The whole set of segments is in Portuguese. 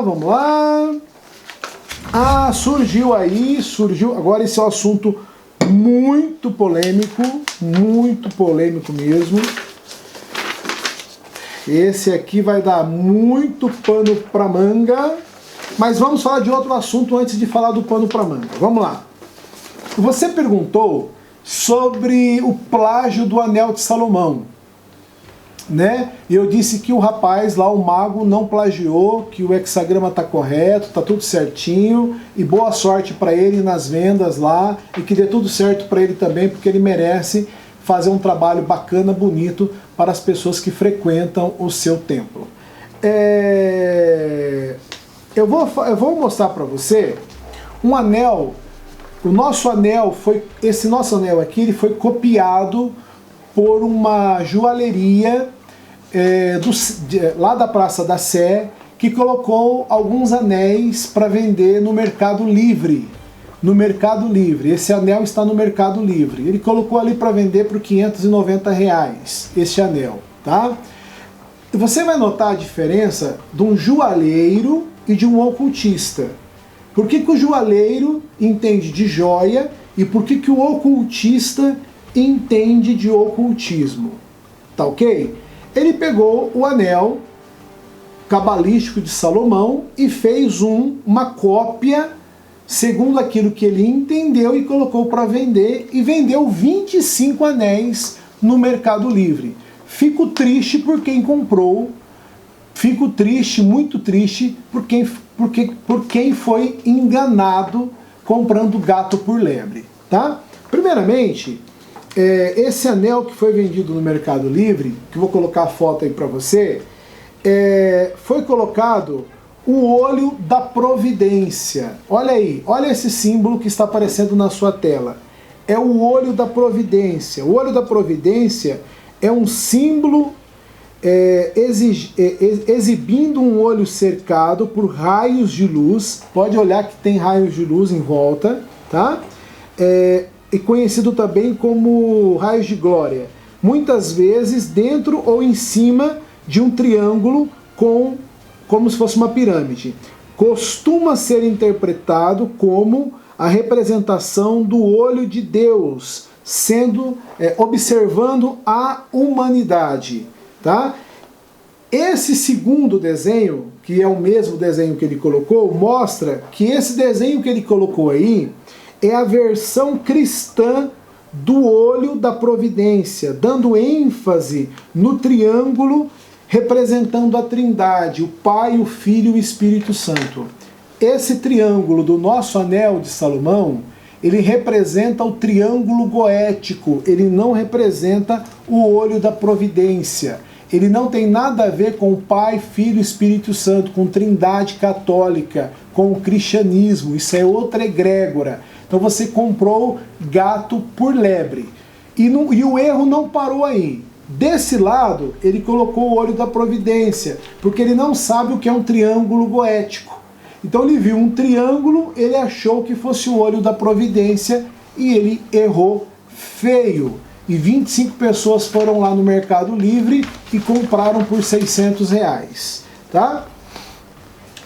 Vamos lá. Surgiu, agora esse é um assunto muito polêmico mesmo. Esse aqui vai dar muito pano pra manga, mas vamos falar de outro assunto antes de falar do pano pra manga. Vamos lá. Você perguntou sobre o plágio do Anel de Salomão, né? E eu disse que o rapaz lá, o mago, não plagiou, que o hexagrama tá correto, tá tudo certinho, e boa sorte para ele nas vendas lá, e que dê tudo certo para ele também, porque ele merece fazer um trabalho bacana, bonito, para as pessoas que frequentam o seu templo. Eu vou mostrar para você um anel. Esse nosso anel aqui, ele foi copiado por uma joalheria lá da Praça da Sé, que colocou alguns anéis para vender no Mercado Livre. Esse anel está no Mercado Livre. Ele colocou ali para vender por R$590, este anel, tá? Você vai notar a diferença de um joalheiro e de um ocultista. Por que o joalheiro entende de joia e por que o ocultista entende de ocultismo? Tá ok? Ele pegou o anel cabalístico de Salomão e fez uma cópia segundo aquilo que ele entendeu e colocou para vender, e vendeu 25 anéis no Mercado Livre. Fico triste por quem comprou, fico triste, muito triste, por quem foi enganado comprando gato por lebre, tá? Primeiramente, esse anel que foi vendido no Mercado Livre, que eu vou colocar a foto aí para você, foi colocado o olho da providência. Olha aí, olha esse símbolo que está aparecendo na sua tela. É o olho da providência. O olho da providência é um símbolo exibindo um olho cercado por raios de luz. Pode olhar que tem raios de luz em volta, tá? E conhecido também como raios de glória. Muitas vezes dentro ou em cima de um triângulo como se fosse uma pirâmide. Costuma ser interpretado como a representação do olho de Deus, observando a humanidade, tá? Esse segundo desenho, que é o mesmo desenho que ele colocou, mostra que esse desenho que ele colocou aí é a versão cristã do olho da providência, dando ênfase no triângulo representando a Trindade, o Pai, o Filho e o Espírito Santo. Esse triângulo do nosso anel de Salomão, ele representa o triângulo goético, ele não representa o olho da providência. Ele não tem nada a ver com o Pai, Filho e Espírito Santo, com Trindade católica, com o cristianismo. Isso é outra egrégora. Então você comprou gato por lebre. E o erro não parou aí. Desse lado, ele colocou o olho da providência, porque ele não sabe o que é um triângulo goético. Então ele viu um triângulo, ele achou que fosse o olho da providência e ele errou feio. E 25 pessoas foram lá no Mercado Livre e compraram por R$600, tá?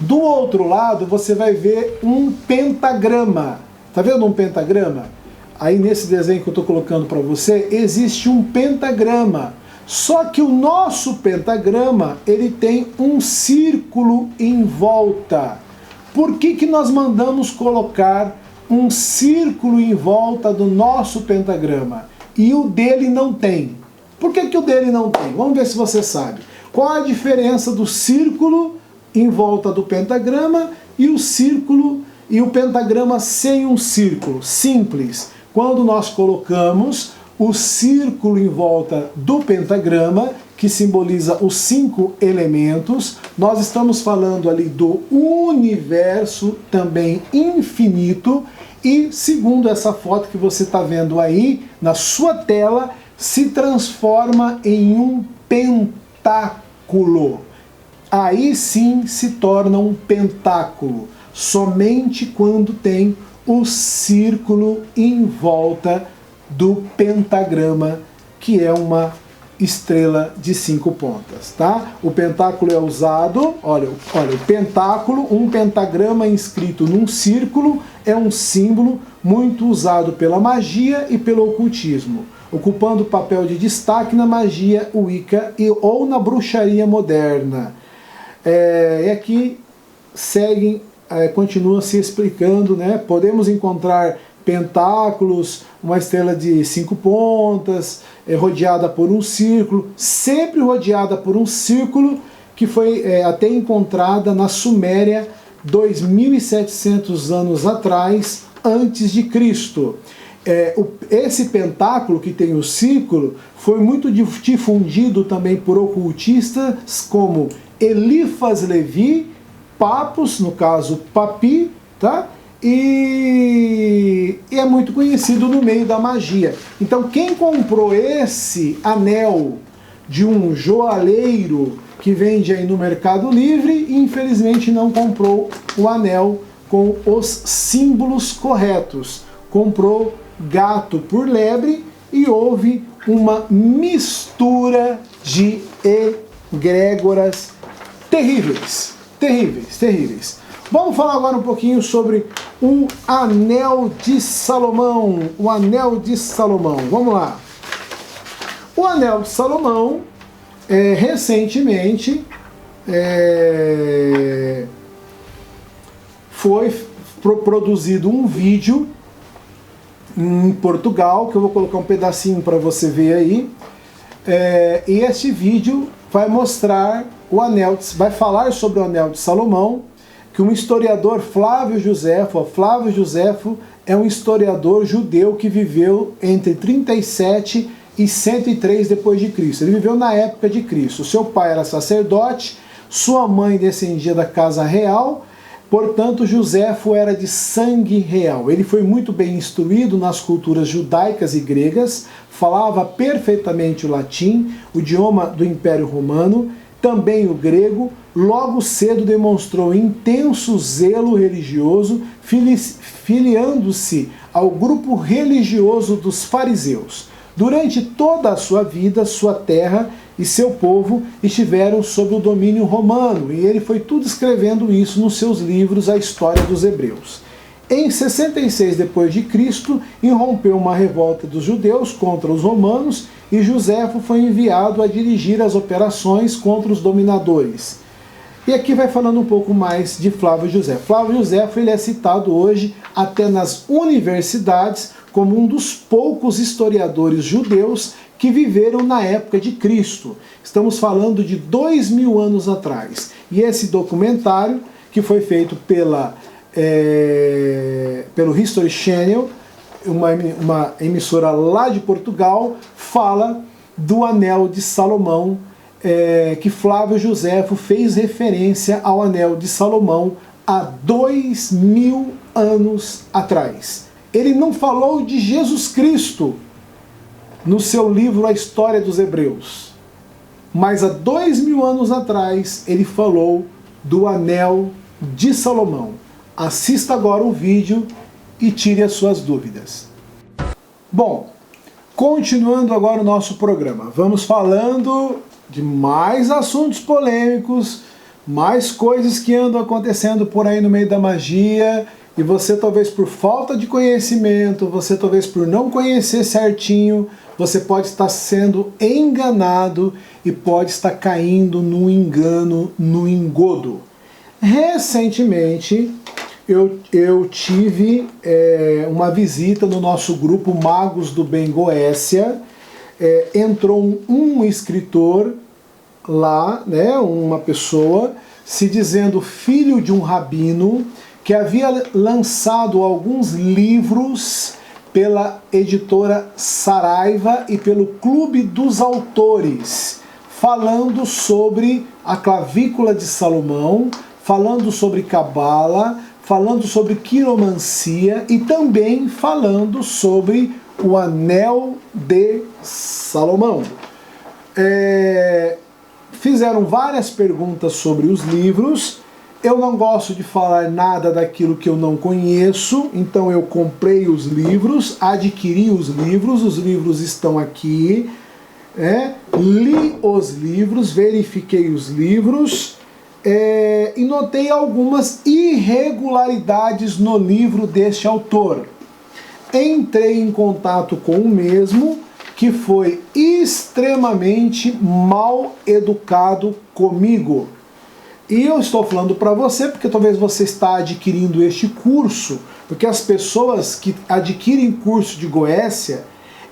Do outro lado, você vai ver um pentagrama. Tá vendo um pentagrama? Aí nesse desenho que eu estou colocando para você, existe um pentagrama. Só que o nosso pentagrama, ele tem um círculo em volta. Por que nós mandamos colocar um círculo em volta do nosso pentagrama? E o dele não tem. Por que o dele não tem? Vamos ver se você sabe. Qual a diferença do círculo em volta do pentagrama e o círculo e o pentagrama sem um círculo? Simples. Quando nós colocamos o círculo em volta do pentagrama, que simboliza os 5 elementos, nós estamos falando ali do universo também infinito, e segundo essa foto que você está vendo aí na sua tela, se transforma em um pentáculo. Aí sim se torna um pentáculo, somente quando tem o círculo em volta do pentagrama, que é uma estrela de 5 pontas, tá? O pentáculo é usado, olha, o pentáculo, um pentagrama inscrito num círculo, é um símbolo muito usado pela magia e pelo ocultismo, ocupando papel de destaque na magia Wicca ou na bruxaria moderna. E aqui seguem, continua se explicando, né? Podemos encontrar pentáculos, uma estrela de 5 pontas, rodeada por um círculo, sempre rodeada por um círculo, que foi até encontrada na Suméria 2.700 anos atrás, antes de Cristo. Esse pentáculo que tem o círculo foi muito difundido também por ocultistas como Eliphas Levi, Papus, no caso Papi, tá? E é muito conhecido no meio da magia. Então quem comprou esse anel de um joalheiro que vende aí no Mercado Livre, infelizmente não comprou o anel com os símbolos corretos. Comprou gato por lebre e houve uma mistura de egrégoras terríveis, terríveis, terríveis. Vamos falar agora um pouquinho sobre o Anel de Salomão. O Anel de Salomão. Vamos lá. O Anel de Salomão, recentemente, foi produzido um vídeo em Portugal, que eu vou colocar um pedacinho para você ver aí. E este vídeo vai mostrar o anel, vai falar sobre o Anel de Salomão, que um historiador, Flávio Joséfo é um historiador judeu que viveu entre 37 e 103 depois de Cristo. Ele viveu na época de Cristo. Seu pai era sacerdote, sua mãe descendia da casa real, portanto Joséfo era de sangue real. Ele foi muito bem instruído nas culturas judaicas e gregas, falava perfeitamente o latim, o idioma do Império Romano, também o grego. Logo cedo demonstrou intenso zelo religioso, filiando-se ao grupo religioso dos fariseus. Durante toda a sua vida, sua terra e seu povo estiveram sob o domínio romano, e ele foi tudo escrevendo isso nos seus livros, a história dos hebreus. Em 66 d.C., irrompeu uma revolta dos judeus contra os romanos e Joséfo foi enviado a dirigir as operações contra os dominadores. E aqui vai falando um pouco mais de Flávio Joséfo. Flávio Joséfo ele é citado hoje até nas universidades como um dos poucos historiadores judeus que viveram na época de Cristo. Estamos falando de 2000 anos atrás. E esse documentário, que foi feito pelo History Channel, uma emissora lá de Portugal, fala do Anel de Salomão, que Flávio Joséfo fez referência ao Anel de Salomão há 2000 anos atrás. Ele não falou de Jesus Cristo no seu livro A História dos Hebreus, mas há 2000 anos atrás ele falou do Anel de Salomão. Assista agora o vídeo e tire as suas dúvidas. Bom, continuando agora o nosso programa, vamos falando de mais assuntos polêmicos, mais coisas que andam acontecendo por aí no meio da magia, e você talvez por falta de conhecimento, você talvez por não conhecer certinho, você pode estar sendo enganado e pode estar caindo no engano, no engodo. Recentemente, eu tive uma visita no nosso grupo Magos do Bem Goécia. Entrou um escritor lá, né, uma pessoa, se dizendo filho de um rabino, que havia lançado alguns livros pela editora Saraiva e pelo Clube dos Autores, falando sobre a clavícula de Salomão, falando sobre Cabala, falando sobre quiromancia e também falando sobre o Anel de Salomão. Fizeram várias perguntas sobre os livros. Eu não gosto de falar nada daquilo que eu não conheço, então eu comprei os livros, adquiri os livros estão aqui. li os livros, verifiquei os livros e notei algumas irregularidades no livro deste autor. Entrei em contato com o mesmo, que foi extremamente mal educado comigo. E eu estou falando para você porque talvez você está adquirindo este curso, porque as pessoas que adquirem curso de Goécia,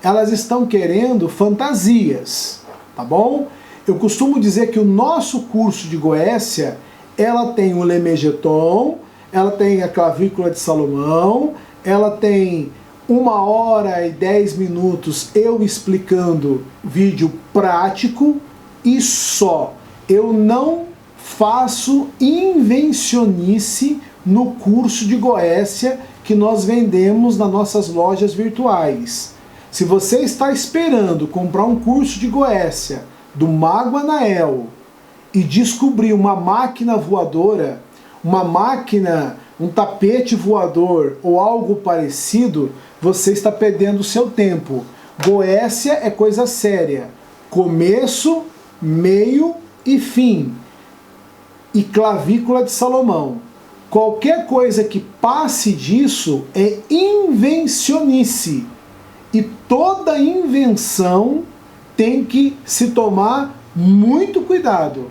elas estão querendo fantasias, tá bom? Eu costumo dizer que o nosso curso de Goécia, ela tem o Lemegeton, ela tem a clavícula de Salomão, ela tem 1h10 eu explicando vídeo prático e só. Eu não faço invencionice no curso de Goécia que nós vendemos nas nossas lojas virtuais. Se você está esperando comprar um curso de Goécia do Mago Anael e descobrir uma máquina voadora, uma máquina, um tapete voador ou algo parecido, você está perdendo o seu tempo. Goécia é coisa séria. Começo, meio e fim. E clavícula de Salomão. Qualquer coisa que passe disso é invencionice. E toda invenção tem que se tomar muito cuidado,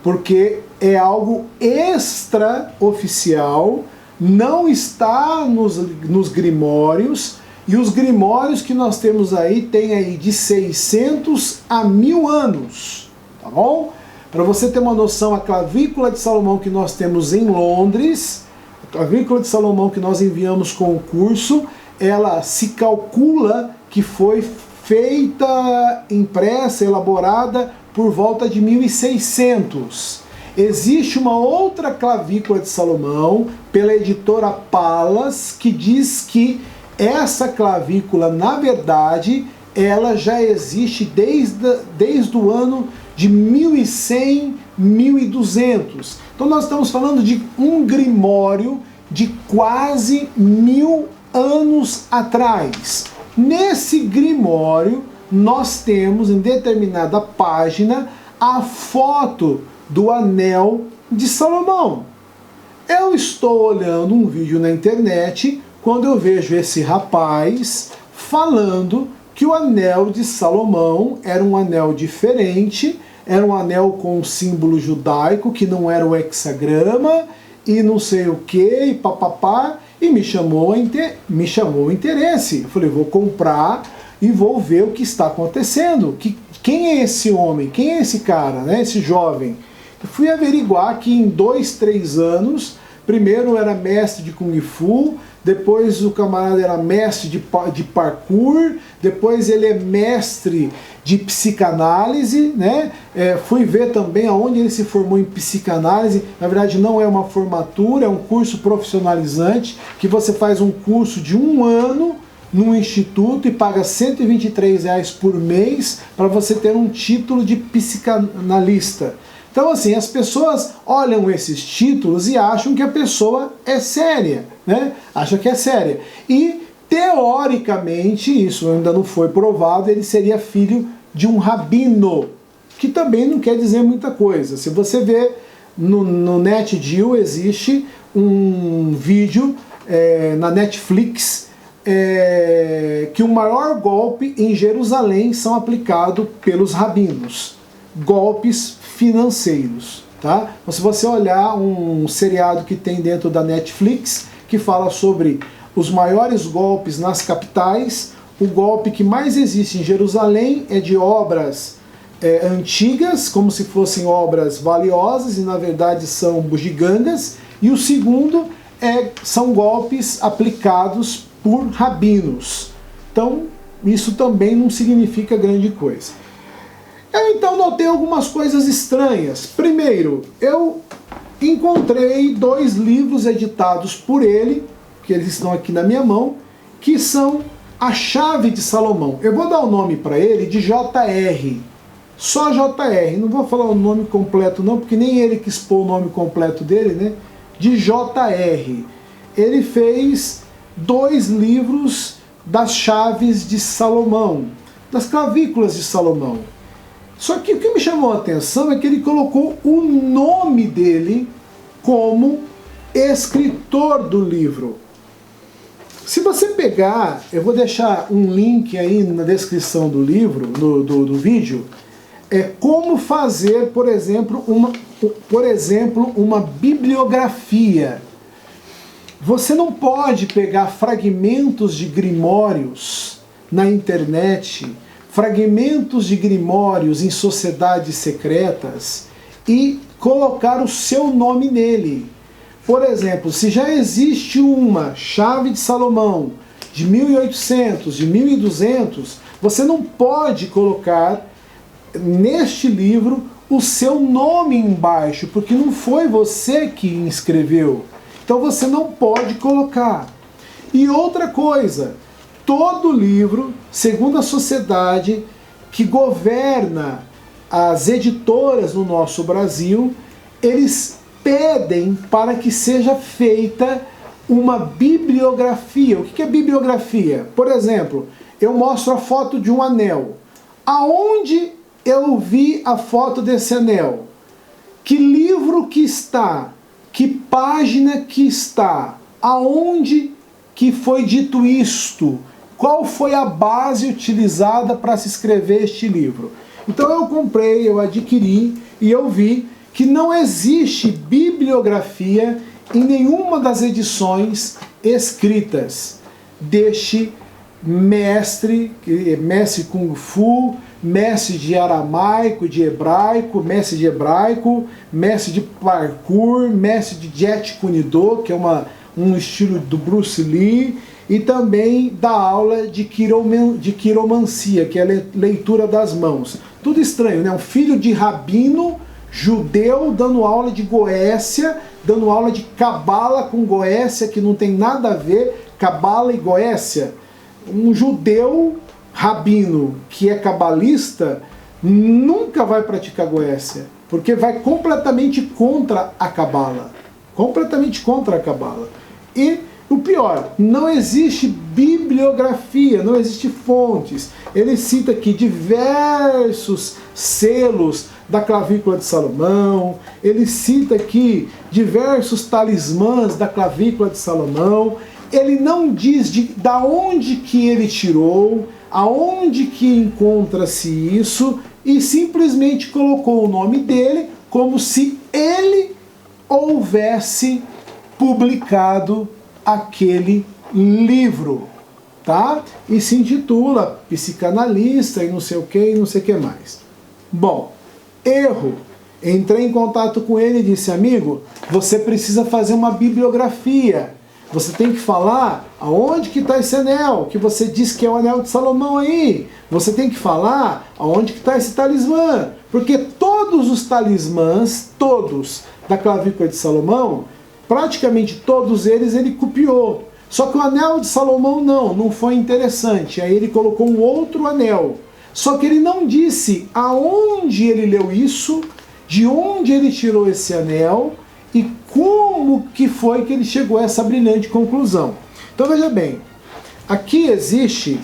porque é algo extraoficial, não está nos grimórios, e os grimórios que nós temos aí tem aí de 600 a 1000 anos, tá bom? Para você ter uma noção, a clavícula de Salomão que nós temos em Londres, a clavícula de Salomão que nós enviamos com o curso, ela se calcula que foi feita, impressa, elaborada por volta de 1600. Existe uma outra clavícula de Salomão, pela editora Palas, que diz que essa clavícula, na verdade, ela já existe desde o ano de 1100, 1200. Então nós estamos falando de um grimório de quase 1000 anos atrás. Nesse grimório, nós temos em determinada página a foto do anel de Salomão. Eu estou olhando um vídeo na internet quando eu vejo esse rapaz falando que o anel de Salomão era um anel diferente, era um anel com um símbolo judaico, que não era o hexagrama, e não sei o que, e papapá, e me chamou o interesse. Eu falei, vou comprar e vou ver o que está acontecendo. Quem é esse homem? Quem é esse cara, né? Esse jovem? Eu fui averiguar que em 2, 3 anos, primeiro era mestre de Kung Fu, depois o camarada era mestre de parkour, depois ele é mestre de psicanálise, né? Fui ver também aonde ele se formou em psicanálise. Na verdade não é uma formatura, é um curso profissionalizante, que você faz um curso de 1 ano num instituto e paga R$123 por mês para você ter um título de psicanalista. Então assim, as pessoas olham esses títulos e acham que a pessoa é séria, né? Acham que é séria. E teoricamente, isso ainda não foi provado, ele seria filho de um rabino, que também não quer dizer muita coisa. Se você vê no NetGeo, existe um vídeo na Netflix que o maior golpe em Jerusalém são aplicados pelos rabinos. Golpes financeiros, tá? Então, se você olhar um seriado que tem dentro da Netflix, que fala sobre os maiores golpes nas capitais, o golpe que mais existe em Jerusalém é de obras antigas, como se fossem obras valiosas, e na verdade são bugigangas, e o segundo são golpes aplicados por rabinos. Então, isso também não significa grande coisa. Eu então notei algumas coisas estranhas. Primeiro, eu encontrei 2 livros editados por ele, que eles estão aqui na minha mão, que são A Chave de Salomão. Eu vou dar o nome para ele de JR. Só JR. Não vou falar o nome completo não, porque nem ele quis pôr o nome completo dele, né? De JR. Ele fez 2 livros das Chaves de Salomão. das clavículas de Salomão. Só que o que me chamou a atenção é que ele colocou o nome dele como escritor do livro. Se você pegar, eu vou deixar um link aí na descrição do livro, do vídeo, é como fazer, por exemplo, uma bibliografia. Você não pode pegar fragmentos de grimórios na internet, fragmentos de grimórios em sociedades secretas e colocar o seu nome nele. Por exemplo, se já existe uma chave de Salomão de 1800, de 1200, você não pode colocar neste livro o seu nome embaixo, porque não foi você que escreveu. Então você não pode colocar. E outra coisa, todo livro, segundo a sociedade que governa as editoras no nosso Brasil, eles pedem para que seja feita uma bibliografia. O que é bibliografia? Por exemplo, eu mostro a foto de um anel. Aonde eu vi a foto desse anel? Que livro que está? Que página que está? Aonde que foi dito isto? Qual foi a base utilizada para se escrever este livro? Então eu comprei, eu adquiri e eu vi que não existe bibliografia em nenhuma das edições escritas deste mestre Kung Fu, mestre de aramaico, de hebraico, mestre de parkour, mestre de Jet Kune Do, que é um estilo do Bruce Lee, e também da aula de quiromancia, que é a leitura das mãos. Tudo estranho, né? Um filho de rabino judeu dando aula de Goécia, dando aula de cabala com Goécia, que não tem nada a ver, cabala e Goécia. Um judeu rabino que é cabalista nunca vai praticar Goécia, porque vai completamente contra a cabala. Completamente contra a cabala. E o pior, não existe bibliografia, não existe fontes. Ele cita aqui diversos selos da clavícula de Salomão, ele cita aqui diversos talismãs da clavícula de Salomão, ele não diz da onde que ele tirou, aonde que encontra-se isso, e simplesmente colocou o nome dele como se ele houvesse publicado aquele livro, tá? E se intitula Psicanalista e não sei o que e não sei o que mais. Bom, erro. Entrei em contato com ele e disse: amigo, você precisa fazer uma bibliografia. Você tem que falar aonde que está esse anel, que você disse que é o anel de Salomão aí. Você tem que falar aonde que está esse talismã. Porque todos os talismãs, todos da clavícula de Salomão, praticamente todos eles ele copiou. Só que o anel de Salomão não foi interessante. Aí ele colocou um outro anel. Só que ele não disse aonde ele leu isso, de onde ele tirou esse anel e como que foi que ele chegou a essa brilhante conclusão. Então veja bem, aqui existe,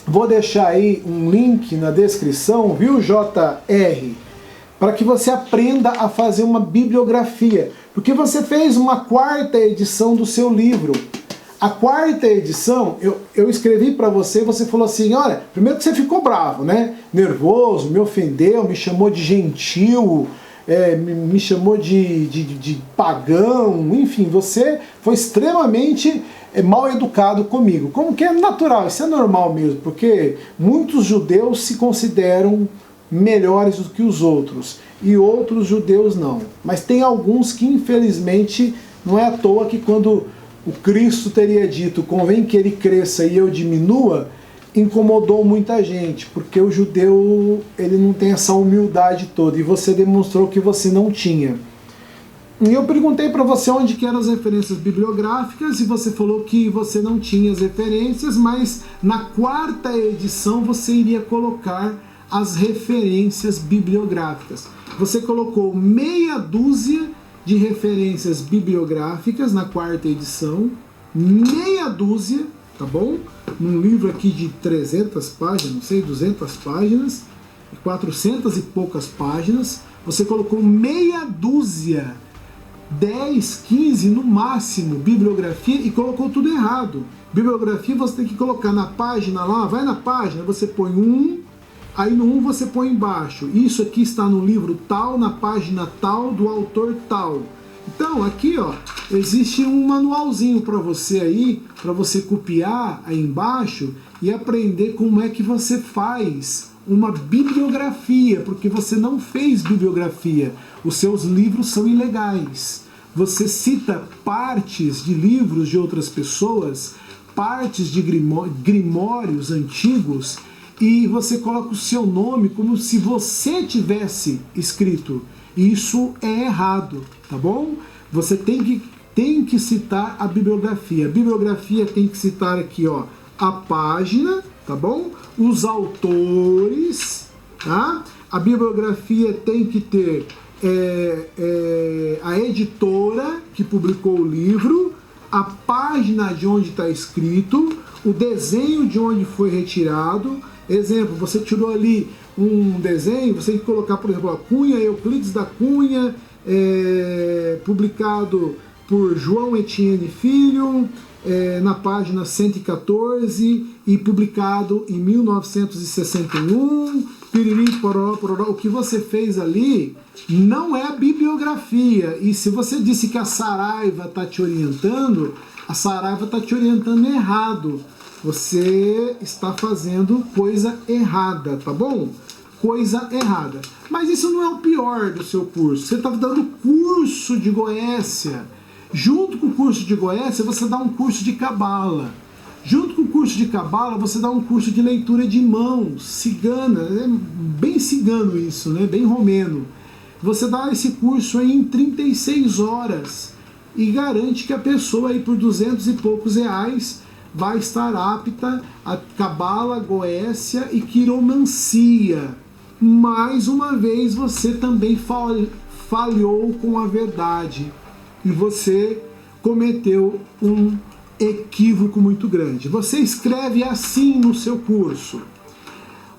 vou deixar aí um link na descrição, viu, JR? Para que você aprenda a fazer uma bibliografia. Porque você fez uma 4ª edição do seu livro. A 4ª edição, eu escrevi para você e você falou assim, olha, primeiro que você ficou bravo, né? Nervoso, me ofendeu, me chamou de gentil, me chamou de pagão, enfim, você foi extremamente mal educado comigo. Como que é natural, isso é normal mesmo, porque muitos judeus se consideram melhores do que os outros, e outros judeus não. Mas tem alguns que, infelizmente, não é à toa que quando o Cristo teria dito, convém que ele cresça e eu diminua, incomodou muita gente, porque o judeu ele não tem essa humildade toda, e você demonstrou que você não tinha. E eu perguntei para você onde que eram as referências bibliográficas, e você falou que você não tinha as referências, mas na 4ª edição você iria colocar as referências bibliográficas. Você colocou meia dúzia de referências bibliográficas na 4ª edição, meia dúzia, tá bom? Num livro aqui de 300 páginas, não sei, 200 páginas, 400 e poucas páginas, você colocou meia dúzia, 10, 15 no máximo, bibliografia, e colocou tudo errado. Bibliografia você tem que colocar na página lá, vai na página, você põe aí no 1 você põe embaixo, isso aqui está no livro tal, na página tal, do autor tal. Então aqui ó, existe um manualzinho para você aí, para você copiar aí embaixo e aprender como é que você faz uma bibliografia, porque você não fez bibliografia, os seus livros são ilegais. Você cita partes de livros de outras pessoas, partes de grimórios antigos, e você coloca o seu nome como se você tivesse escrito. Isso é errado, tá bom? Você tem que citar a bibliografia. A bibliografia tem que citar aqui, ó, a página, tá bom? Os autores, tá? A bibliografia tem que ter a editora que publicou o livro, a página de onde está escrito, o desenho de onde foi retirado. Exemplo, você tirou ali um desenho, você tem que colocar, por exemplo, a Cunha, Euclides da Cunha, publicado por João Etienne Filho, na página 114 e publicado em 1961, piriri, pororó, pororó. O que você fez ali não é a bibliografia. E se você disse que a Saraiva está te orientando, a Saraiva está te orientando errado. Você está fazendo coisa errada, tá bom? Coisa errada. Mas isso não é o pior do seu curso. Você está dando curso de Goécia. Junto com o curso de Goécia, você dá um curso de Cabala. Junto com o curso de Cabala, você dá um curso de leitura de mãos, cigana. É bem cigano isso, né? Bem romeno. Você dá esse curso aí em 36 horas e garante que a pessoa aí por 200 e poucos reais vai estar apta a Cabala, Goécia e quiromancia. Mais uma vez você também falhou com a verdade e você cometeu um equívoco muito grande. Você escreve assim no seu curso: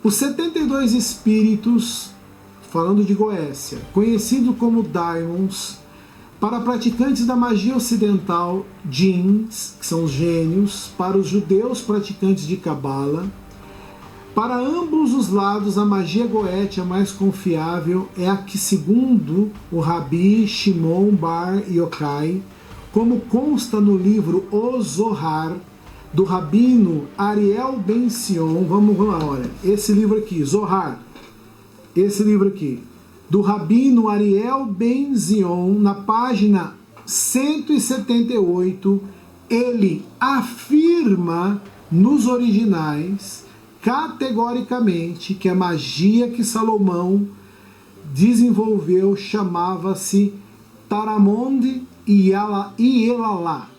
os 72 espíritos, falando de Goécia, conhecido como Daimons, para praticantes da magia ocidental, Djinns, que são os gênios, para os judeus praticantes de Cabala. Para ambos os lados, a magia goétia mais confiável é a que, segundo o Rabi Shimon Bar Yochai, como consta no livro O Zohar, do rabino Ariel Ben Sion. Vamos lá, olha, esse livro aqui, Zohar, esse livro aqui, do rabino Ariel Ben Zion, na página 178, ele afirma nos originais, categoricamente, que a magia que Salomão desenvolveu chamava-se Taramonde e Elalá,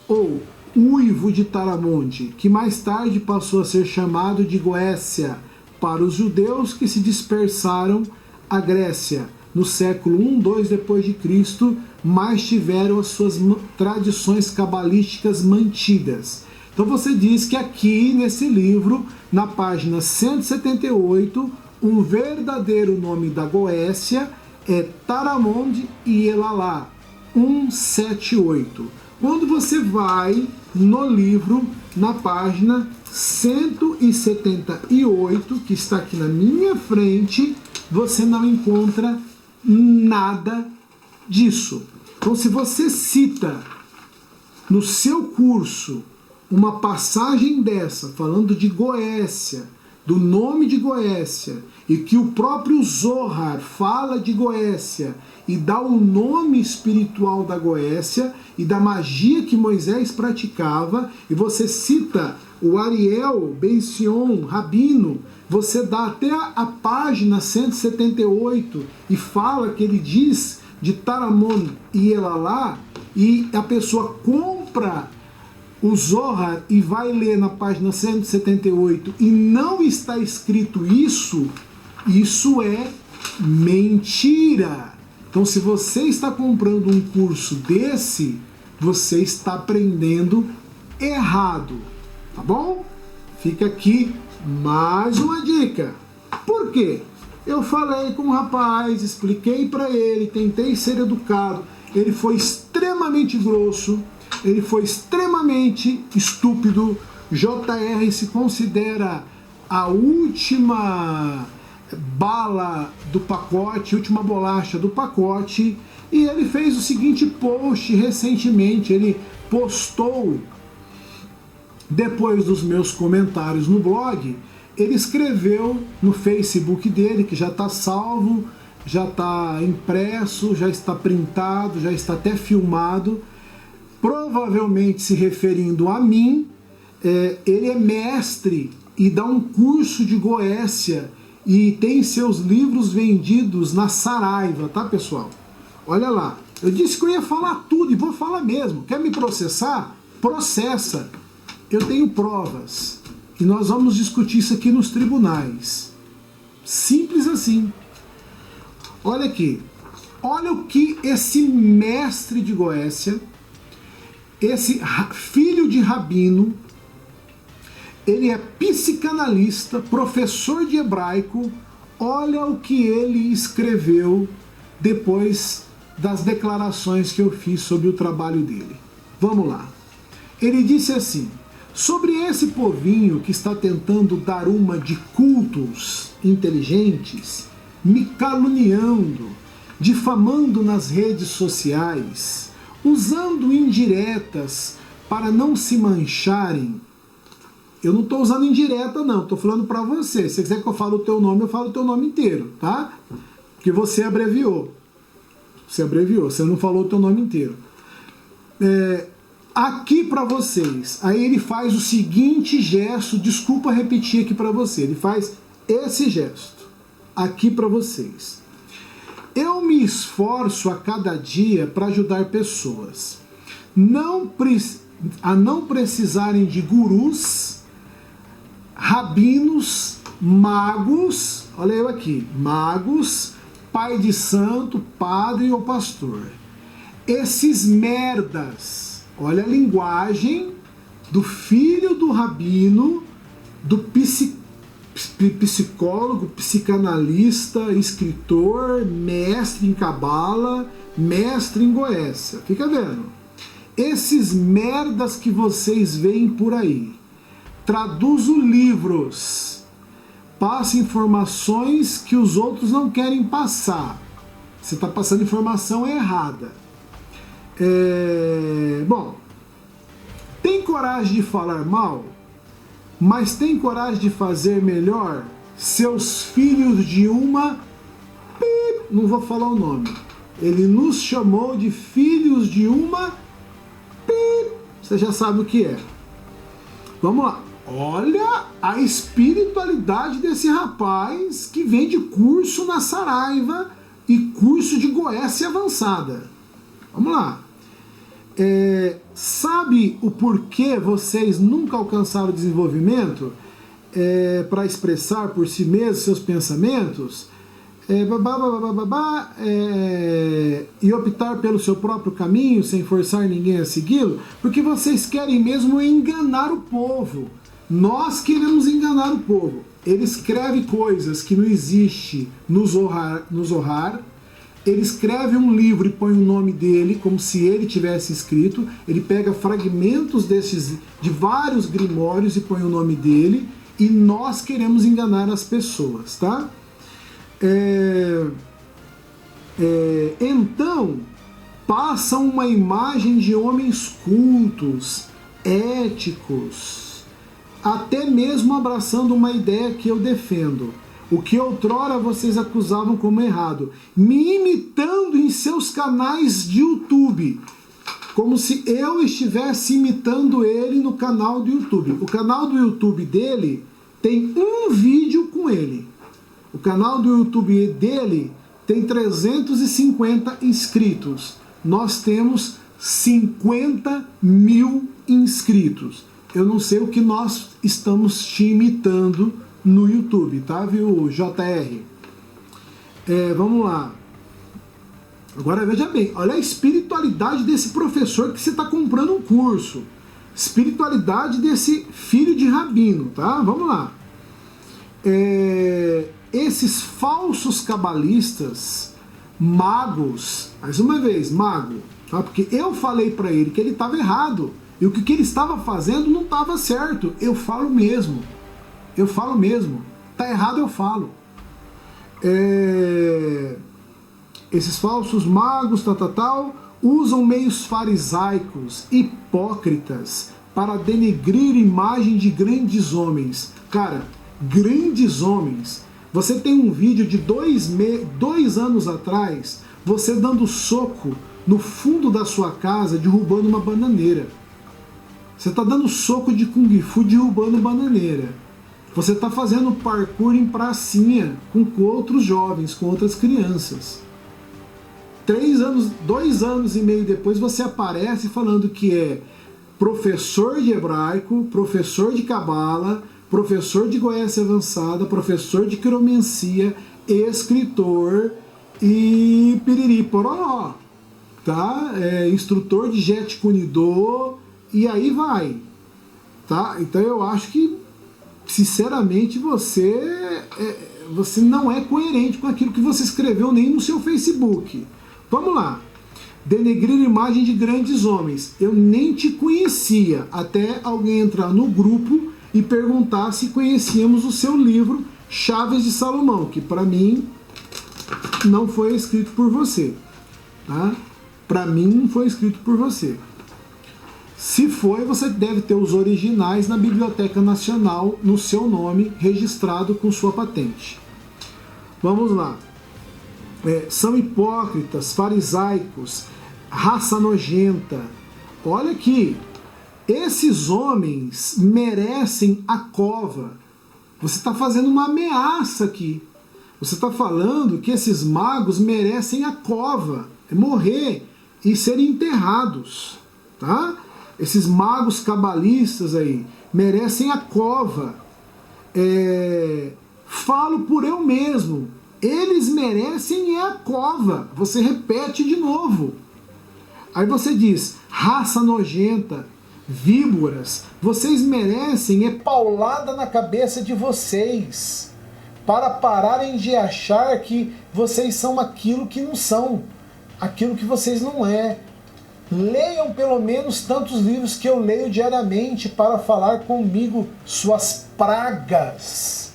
ou Uivo de Taramonde, que mais tarde passou a ser chamado de Goécia para os judeus que se dispersaram à Grécia no século I, II depois de Cristo, mas tiveram as suas tradições cabalísticas mantidas. Então você diz que aqui nesse livro, na página 178, um verdadeiro nome da Goécia é Taramonde e Elalá, 178. Quando você vai no livro, na página 178, que está aqui na minha frente, você não encontra nada disso. Então, se você cita no seu curso uma passagem dessa, falando de Goécia, do nome de Goécia, e que o próprio Zohar fala de Goécia e dá o nome espiritual da Goécia e da magia que Moisés praticava, e você cita o Ariel Ben Sion, rabino, você dá até a página 178 e fala que ele diz de Taramon e Elalá, e a pessoa compra o Zohar e vai ler na página 178 e não está escrito isso, isso é mentira. Então, se você está comprando um curso desse, você está aprendendo errado. tá bom? Fica aqui mais uma dica. Por quê? Eu falei com o rapaz, expliquei para ele, tentei ser educado, ele foi extremamente grosso, ele foi extremamente estúpido. JR se considera a última bala do pacote, última bolacha do pacote, e ele fez o seguinte post recentemente, ele postou, depois dos meus comentários no blog, ele escreveu no Facebook dele, que já está salvo, já está impresso, já está printado, já está até filmado, provavelmente se referindo a mim. Ele é mestre e dá um curso de Goécia e tem seus livros vendidos na Saraiva, tá, pessoal? Olha lá, eu disse que eu ia falar tudo e vou falar mesmo. Quer me processar? Processa. Eu tenho provas e nós vamos discutir isso aqui nos tribunais. Simples assim. Olha aqui, olha o que esse mestre de Goécia, esse filho de rabino, ele é psicanalista, professor de hebraico. Olha o que ele escreveu depois das declarações que eu fiz sobre o trabalho dele. Vamos lá. Ele disse assim: sobre esse povinho que está tentando dar uma de cultos inteligentes, me caluniando, difamando nas redes sociais, usando indiretas para não se mancharem. Eu não estou usando indireta, não. Estou falando para você. Se você quiser que eu fale o teu nome, eu falo o teu nome inteiro, tá? Porque você abreviou. Você não falou o teu nome inteiro. Aqui para vocês. Aí ele faz o seguinte gesto. Desculpa repetir aqui para você. Ele faz esse gesto. Aqui para vocês. Eu me esforço a cada dia para ajudar pessoas a não precisarem de gurus, rabinos, magos, olha eu aqui, magos, pai de santo, padre ou pastor. Esses merdas, olha a linguagem do filho do rabino, do psicólogo, psicanalista, escritor, mestre em cabala, mestre em Goécia. Fica vendo? Esses merdas que vocês veem por aí, traduzo livros, passa informações que os outros não querem passar. Você está passando informação errada. Bom, tem coragem de falar mal, mas tem coragem de fazer melhor? Seus filhos de uma... não vou falar o nome. Ele nos chamou de filhos de uma... você já sabe o que é. Vamos lá. Olha a espiritualidade desse rapaz que vende curso na Saraiva e curso de Goécia avançada. Vamos lá. Sabe o porquê vocês nunca alcançaram o desenvolvimento para expressar por si mesmos seus pensamentos e optar pelo seu próprio caminho sem forçar ninguém a segui-lo? Porque vocês querem mesmo enganar o povo. Nós queremos enganar o povo. Ele escreve coisas que não existem no Zohar. Ele escreve um livro e põe o nome dele como se ele tivesse escrito. Ele pega fragmentos de vários grimórios e põe o nome dele. E nós queremos enganar as pessoas, tá? Então, passam uma imagem de homens cultos, éticos, até mesmo abraçando uma ideia que eu defendo. O que outrora vocês acusavam como errado, me imitando em seus canais de YouTube, como se eu estivesse imitando ele no canal do YouTube. O canal do YouTube dele tem um vídeo com ele. O canal do YouTube dele tem 350 inscritos. Nós temos 50 mil inscritos. Eu não sei o que nós estamos te imitando no YouTube, tá, viu, JR? Vamos lá. Agora veja bem, olha a espiritualidade desse professor que você está comprando um curso. Espiritualidade desse filho de rabino, tá? Vamos lá. Esses falsos cabalistas, magos, mais uma vez, mago, tá? Porque eu falei para ele que ele estava errado, e o que ele estava fazendo não estava certo. Eu falo mesmo. Tá errado, eu falo. Esses falsos magos, usam meios farisaicos, hipócritas, para denegrir a imagem de grandes homens. Cara, grandes homens. Você tem um vídeo de 2 anos atrás, você dando soco no fundo da sua casa, derrubando uma bananeira. Você está dando soco de Kung Fu, derrubando bananeira. Você está fazendo parkour em pracinha com outros jovens, com outras crianças. 2 anos e meio depois, você aparece falando que é professor de hebraico, professor de cabala, professor de goécia avançada, professor de quiromancia, escritor e piriri pororó, tá? Instrutor de Jet Kune-Do, e aí vai, tá? Então eu acho que, sinceramente, você não é coerente com aquilo que você escreveu nem no seu Facebook. Vamos lá. Denegrir a imagem de grandes homens. Eu nem te conhecia, até alguém entrar no grupo e perguntar se conhecíamos o seu livro Chaves de Salomão, que para mim não foi escrito por você. Tá? Para mim não foi escrito por você. Se foi, você deve ter os originais na Biblioteca Nacional no seu nome, registrado com sua patente. Vamos lá. São hipócritas, farisaicos, raça nojenta. Olha aqui, esses homens merecem a cova. Você está fazendo uma ameaça aqui. Você está falando que esses magos merecem a cova, morrer e serem enterrados, tá? Esses magos cabalistas aí merecem a cova. Falo por eu mesmo. Eles merecem a cova. Você repete de novo. Aí você diz, raça nojenta, víboras, vocês merecem paulada na cabeça de vocês, para pararem de achar que vocês são aquilo que não são, aquilo que vocês não é. Leiam pelo menos tantos livros que eu leio diariamente para falar comigo suas pragas.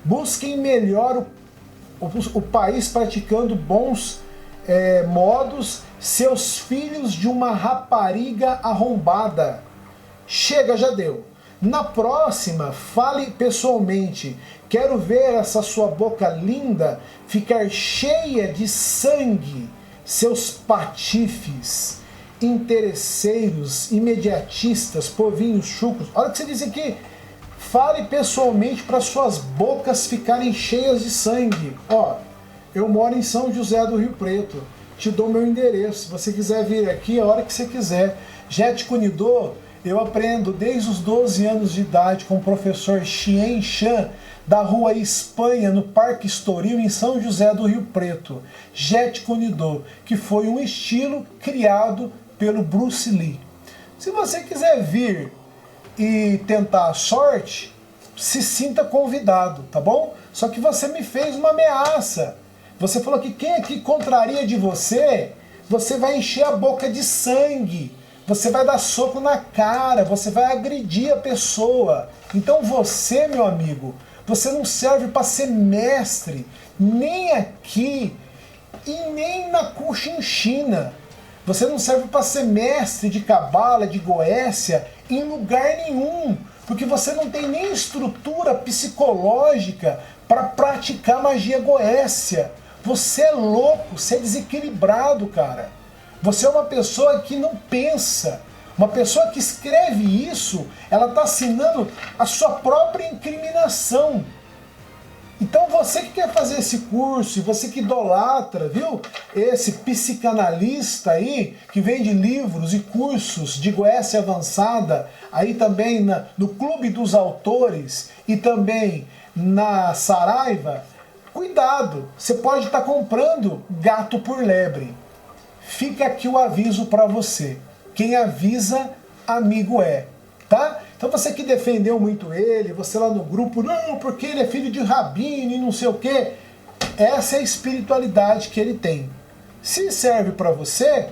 Busquem melhor o país praticando bons modos, seus filhos de uma rapariga arrombada. Chega, já deu. Na próxima, fale pessoalmente. Quero ver essa sua boca linda ficar cheia de sangue, seus patifes, interesseiros, imediatistas, povinhos chucros. Olha o que você diz aqui. Fale pessoalmente para suas bocas ficarem cheias de sangue. Ó, eu moro em São José do Rio Preto. Te dou meu endereço. Se você quiser vir aqui, a hora que você quiser. Jet Kune-Do, eu aprendo desde os 12 anos de idade com o professor Xian Shan, da Rua Espanha, no Parque Estoril, em São José do Rio Preto. Jet Kune-Do, que foi um estilo criado pelo Bruce Lee. Se você quiser vir e tentar a sorte, se sinta convidado, tá bom? Só que você me fez uma ameaça. Você falou que quem aqui contraria de você, você vai encher a boca de sangue, você vai dar soco na cara, você vai agredir a pessoa. Então você, meu amigo, você não serve para ser mestre, nem aqui e nem na Cochinchina. Você não serve para ser mestre de cabala, de goécia, em lugar nenhum, porque você não tem nem estrutura psicológica para praticar magia goécia. Você é louco, você é desequilibrado, cara. Você é uma pessoa que não pensa. Uma pessoa que escreve isso, ela está assinando a sua própria incriminação. Então você que quer fazer esse curso, você que idolatra, viu? Esse psicanalista aí, que vende livros e cursos de goécia avançada, aí também no Clube dos Autores e também na Saraiva, cuidado, você pode estar comprando gato por lebre. Fica aqui o aviso para você. Quem avisa, amigo é. tá? Então você que defendeu muito ele, você lá no grupo, não, porque ele é filho de rabino e não sei o quê. Essa é a espiritualidade que ele tem. Se serve para você,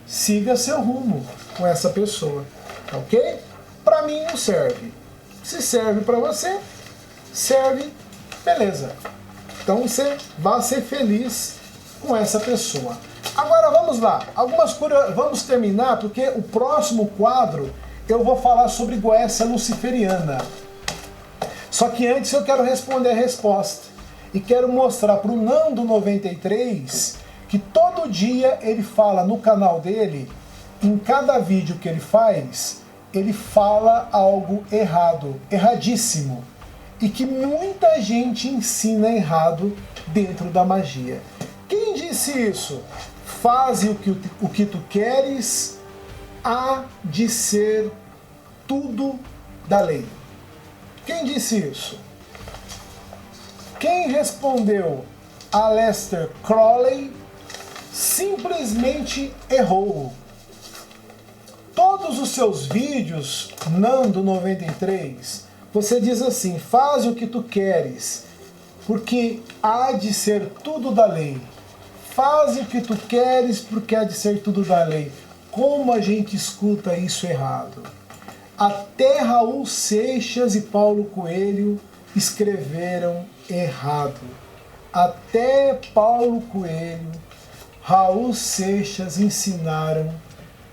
siga seu rumo com essa pessoa, ok? Para mim não serve. Se serve para você, serve, beleza. Então você vai ser feliz com essa pessoa. Agora vamos lá, vamos terminar, porque o próximo quadro eu vou falar sobre Goécia luciferiana. Só que antes eu quero responder a resposta. E quero mostrar para o Nando 93 que todo dia ele fala no canal dele, em cada vídeo que ele fala algo errado, erradíssimo. E que muita gente ensina errado dentro da magia. Quem disse isso? Faze o que tu queres, há de ser tudo da lei. Quem disse isso? Quem respondeu a Aleister Crowley simplesmente errou. Todos os seus vídeos, Nando 93, você diz assim, faz o que tu queres, porque há de ser tudo da lei. Faz o que tu queres, porque há de ser tudo da lei. Como a gente escuta isso errado? Até Raul Seixas e Paulo Coelho escreveram errado. Até Paulo Coelho, Raul Seixas ensinaram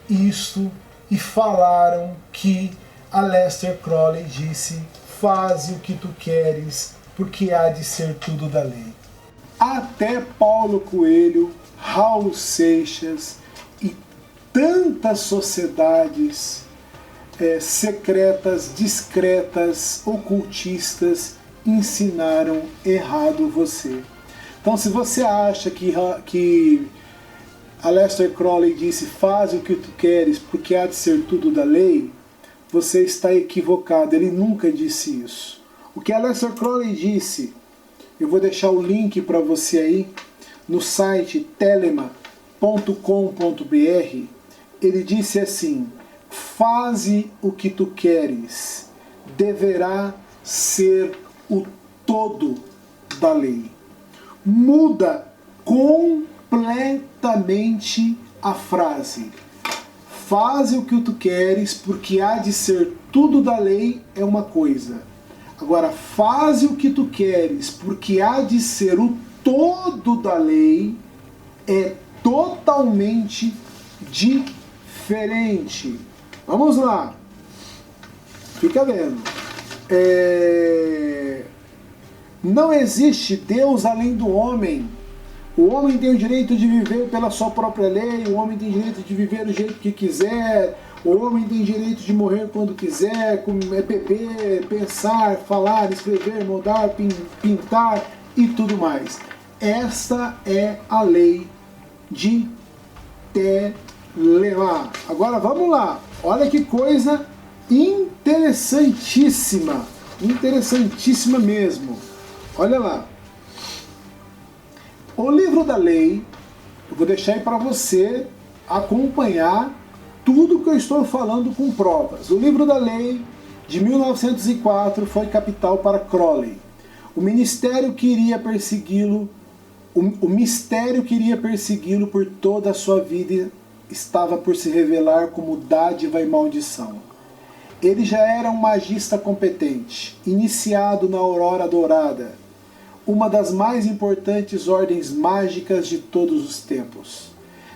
isto e falaram que Aleister Crowley disse, faze o que tu queres, porque há de ser tudo da lei. Até Paulo Coelho, Raul Seixas e tantas sociedades secretas, discretas, ocultistas ensinaram errado você. Então, se você acha que Aleister Crowley disse faz o que tu queres porque há de ser tudo da lei, você está equivocado. Ele nunca disse isso. O que Aleister Crowley disse, eu vou deixar o link para você aí no site telema.com.br. Ele disse assim: faze o que tu queres, deverá ser o todo da lei. Muda completamente a frase. Faze o que tu queres, porque há de ser tudo da lei é uma coisa. Agora, faze o que tu queres, porque há de ser o todo da lei é totalmente diferente. Vamos lá. Fica vendo. Não existe Deus além do homem. O homem tem o direito de viver pela sua própria lei, o homem tem o direito de viver do jeito que quiser, o homem tem direito de morrer quando quiser, beber, pensar, falar, escrever, moldar, pintar e tudo mais. Esta é a lei de Telema. Agora vamos lá. Olha que coisa interessantíssima. Interessantíssima mesmo. Olha lá. O livro da lei, eu vou deixar aí para você acompanhar tudo que eu estou falando com provas. O livro da lei de 1904 foi capital para Crowley. O ministério queria persegui-lo, o mistério queria persegui-lo por toda a sua vida, estava por se revelar como dádiva e maldição. Ele já era um magista competente, iniciado na Aurora Dourada, uma das mais importantes ordens mágicas de todos os tempos.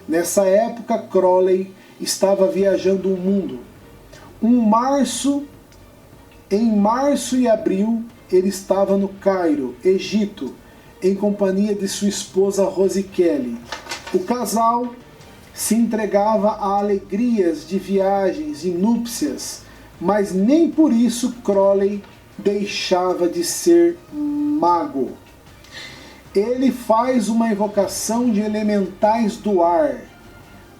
Nessa época, Crowley estava viajando o mundo. Em março e abril, ele estava no Cairo, Egito, em companhia de sua esposa Rose Kelly. O casal se entregava a alegrias de viagens e núpcias, mas nem por isso Crowley deixava de ser mago. Ele faz uma invocação de elementais do ar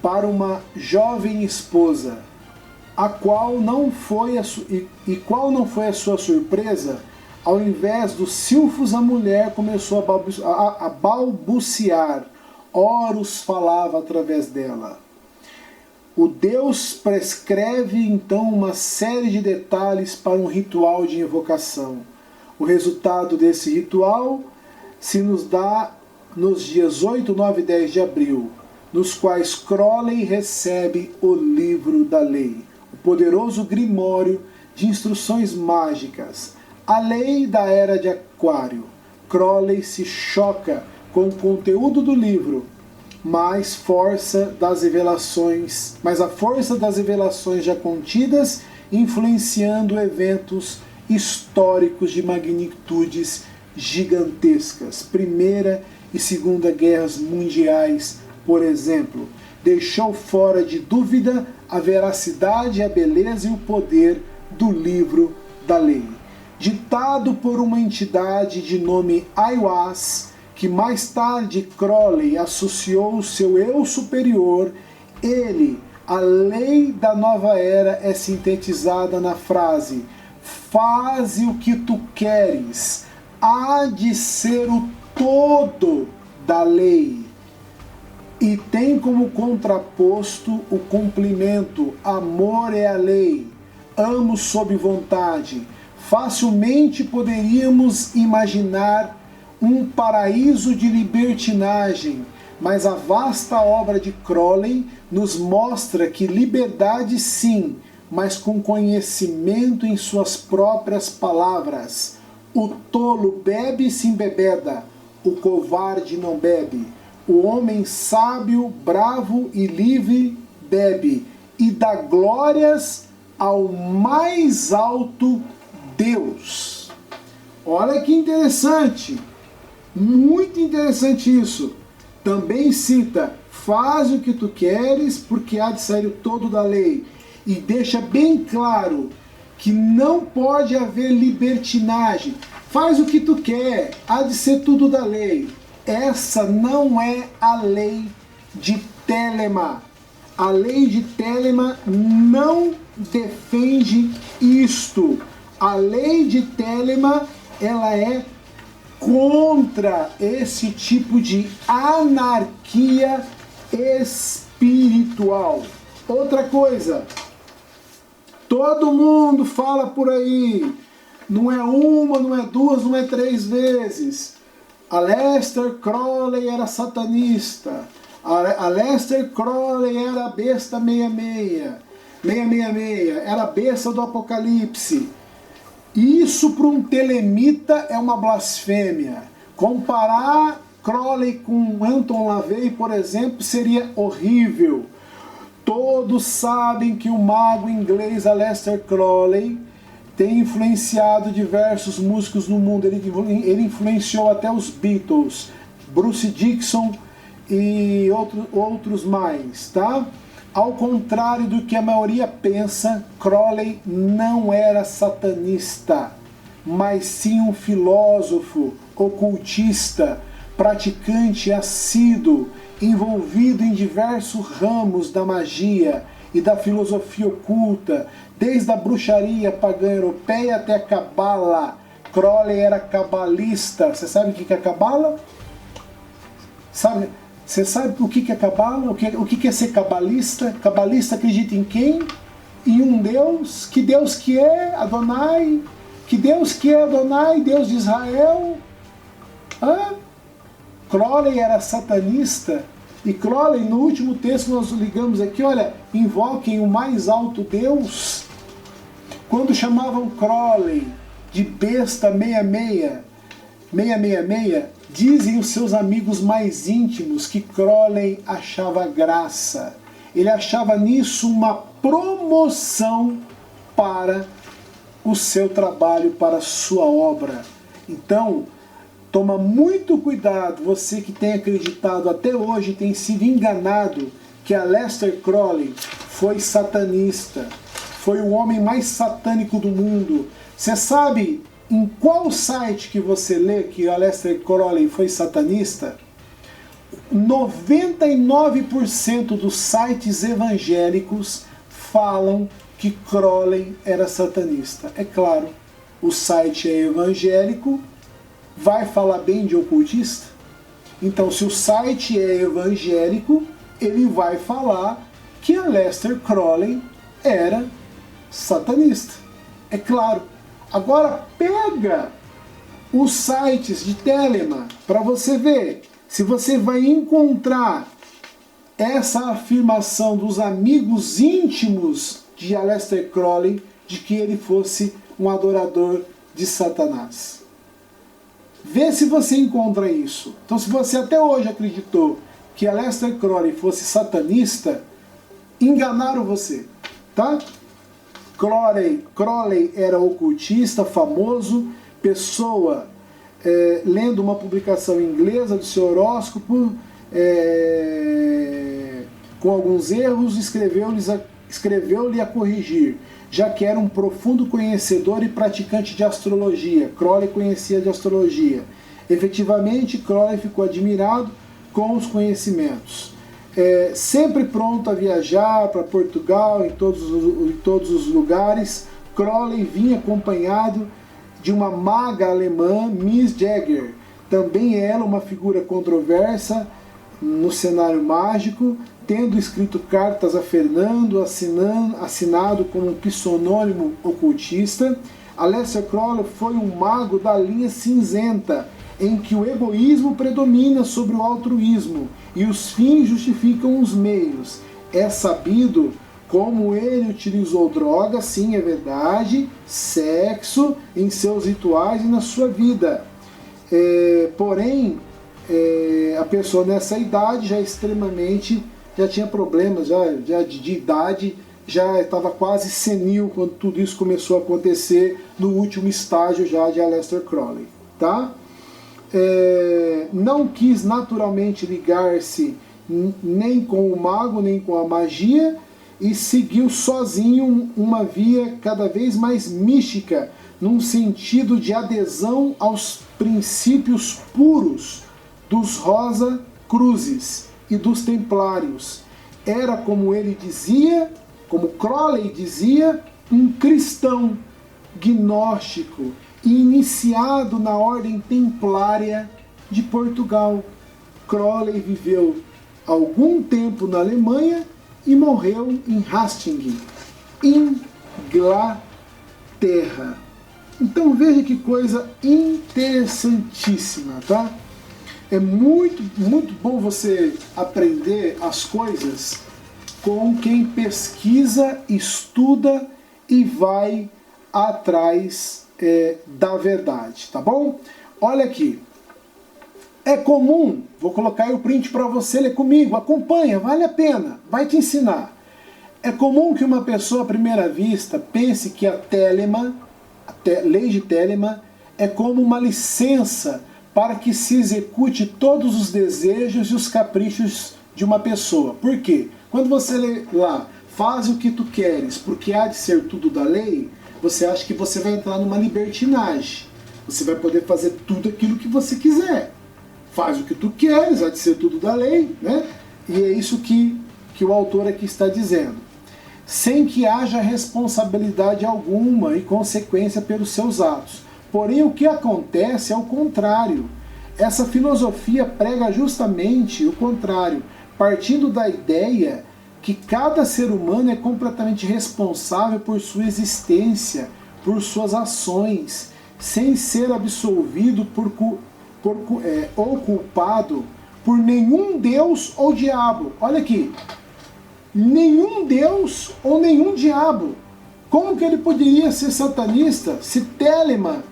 para uma jovem esposa, qual não foi a sua surpresa? Ao invés dos silfos, a mulher começou a balbuciar. Horus falava através dela. O Deus prescreve então uma série de detalhes para um ritual de invocação. O resultado desse ritual se nos dá nos dias 8, 9 e 10 de abril, nos quais Crowley recebe o livro da lei, o poderoso grimório de instruções mágicas, a lei da era de Aquário. Crowley se choca com o conteúdo do livro, mas a força das revelações já contidas, influenciando eventos históricos de magnitudes gigantescas. Primeira e Segunda Guerras Mundiais, por exemplo, deixou fora de dúvida a veracidade, a beleza e o poder do livro da lei. Ditado por uma entidade de nome Aiwass, que mais tarde Crowley associou o seu eu superior, a lei da nova era é sintetizada na frase: faze o que tu queres, há de ser o todo da lei. E tem como contraposto o complemento: amor é a lei, amo sob vontade. Facilmente poderíamos imaginar um paraíso de libertinagem, mas a vasta obra de Crowley nos mostra que liberdade sim, mas com conhecimento em suas próprias palavras. O tolo bebe e se embebeda, o covarde não bebe. O homem sábio, bravo e livre bebe, e dá glórias ao mais alto Deus. Olha que interessante. Muito interessante isso. Também cita: faz o que tu queres, porque há de sair o todo da lei. E deixa bem claro que não pode haver libertinagem. Faz o que tu quer, há de ser tudo da lei. Essa não é a lei de Telema. A lei de Telema não defende isto. A lei de Telema, ela é contra esse tipo de anarquia espiritual. Outra coisa, todo mundo fala por aí, não é uma, não é duas, não é três vezes: Aleister Crowley era satanista, Aleister Crowley era a besta 666, era a besta do Apocalipse. Isso para um telemita é uma blasfêmia. Comparar Crowley com Anton LaVey, por exemplo, seria horrível. Todos sabem que o mago inglês Aleister Crowley tem influenciado diversos músicos no mundo. Ele influenciou até os Beatles, Bruce Dickinson e outros mais, tá? Ao contrário do que a maioria pensa, Crowley não era satanista, mas sim um filósofo, ocultista, praticante assíduo, envolvido em diversos ramos da magia e da filosofia oculta, desde a bruxaria pagã europeia até a cabala. Crowley era cabalista. Você sabe o que é cabala? Você sabe o que é cabala? O que é ser cabalista? Cabalista acredita em quem? Em um Deus. Que Deus que é? Adonai. Que Deus que é Adonai? Deus de Israel? Crowley era satanista. E Crowley, no último texto nós ligamos aqui, olha, invoquem o mais alto Deus. Quando chamavam Crowley de besta 666, dizem os seus amigos mais íntimos que Crowley achava graça. Ele achava nisso uma promoção para o seu trabalho, para a sua obra. Então, toma muito cuidado, você que tem acreditado até hoje, tem sido enganado que Aleister Crowley foi satanista, foi o homem mais satânico do mundo. Você sabe em qual site que você lê que Aleister Crowley foi satanista? 99% dos sites evangélicos falam que Crowley era satanista. É claro, o site é evangélico, vai falar bem de ocultista? Então, se o site é evangélico, ele vai falar que Aleister Crowley era satanista. É claro. Agora pega os sites de Telemann para você ver se você vai encontrar essa afirmação dos amigos íntimos de Aleister Crowley de que ele fosse um adorador de Satanás. Vê se você encontra isso. Então, se você até hoje acreditou que Aleister Crowley fosse satanista, enganaram você, tá? Crowley era ocultista, famoso, pessoa lendo uma publicação inglesa do seu horóscopo, com alguns erros, escreveu-lhe a corrigir, já que era um profundo conhecedor e praticante de astrologia. Crowley conhecia de astrologia. Efetivamente, Crowley ficou admirado com os conhecimentos. Sempre pronto a viajar para Portugal, em todos os lugares, Crowley vinha acompanhado de uma maga alemã, Miss Jagger. Também ela uma figura controversa no cenário mágico, tendo escrito cartas a Fernando, assinado como um pseudônimo ocultista. Aleister Crowley foi um mago da linha cinzenta, em que o egoísmo predomina sobre o altruísmo e os fins justificam os meios. É sabido como ele utilizou drogas, sim, é verdade, sexo em seus rituais e na sua vida. Porém, a pessoa nessa idade já tinha problemas já de idade, já estava quase senil quando tudo isso começou a acontecer no último estágio já de Aleister Crowley, tá? Não quis naturalmente ligar-se nem com o mago, nem com a magia, e seguiu sozinho uma via cada vez mais mística, num sentido de adesão aos princípios puros dos Rosa Cruzes e dos Templários. Era, como ele dizia, como Crowley dizia, um cristão gnóstico e iniciado na Ordem Templária de Portugal. Crowley viveu algum tempo na Alemanha e morreu em Hastings, Inglaterra. Então veja que coisa interessantíssima, tá? É muito, muito bom você aprender as coisas com quem pesquisa, estuda e vai atrás da verdade, tá bom? Olha aqui. É comum, vou colocar aí o print para você ler comigo, acompanha, vale a pena, vai te ensinar. É comum que uma pessoa à primeira vista pense que a lei de Telemann é como uma licença para que se execute todos os desejos e os caprichos de uma pessoa. Por quê? Quando você lê lá, faz o que tu queres, porque há de ser tudo da lei, você acha que você vai entrar numa libertinagem. Você vai poder fazer tudo aquilo que você quiser. Faz o que tu queres, há de ser tudo da lei, né? E é isso que o autor aqui está dizendo. Sem que haja responsabilidade alguma e consequência pelos seus atos. Porém, o que acontece é o contrário. Essa filosofia prega justamente o contrário, partindo da ideia que cada ser humano é completamente responsável por sua existência, por suas ações, sem ser absolvido ou culpado por nenhum Deus ou diabo. Olha aqui, nenhum Deus ou nenhum diabo. Como que ele poderia ser satanista se Telemann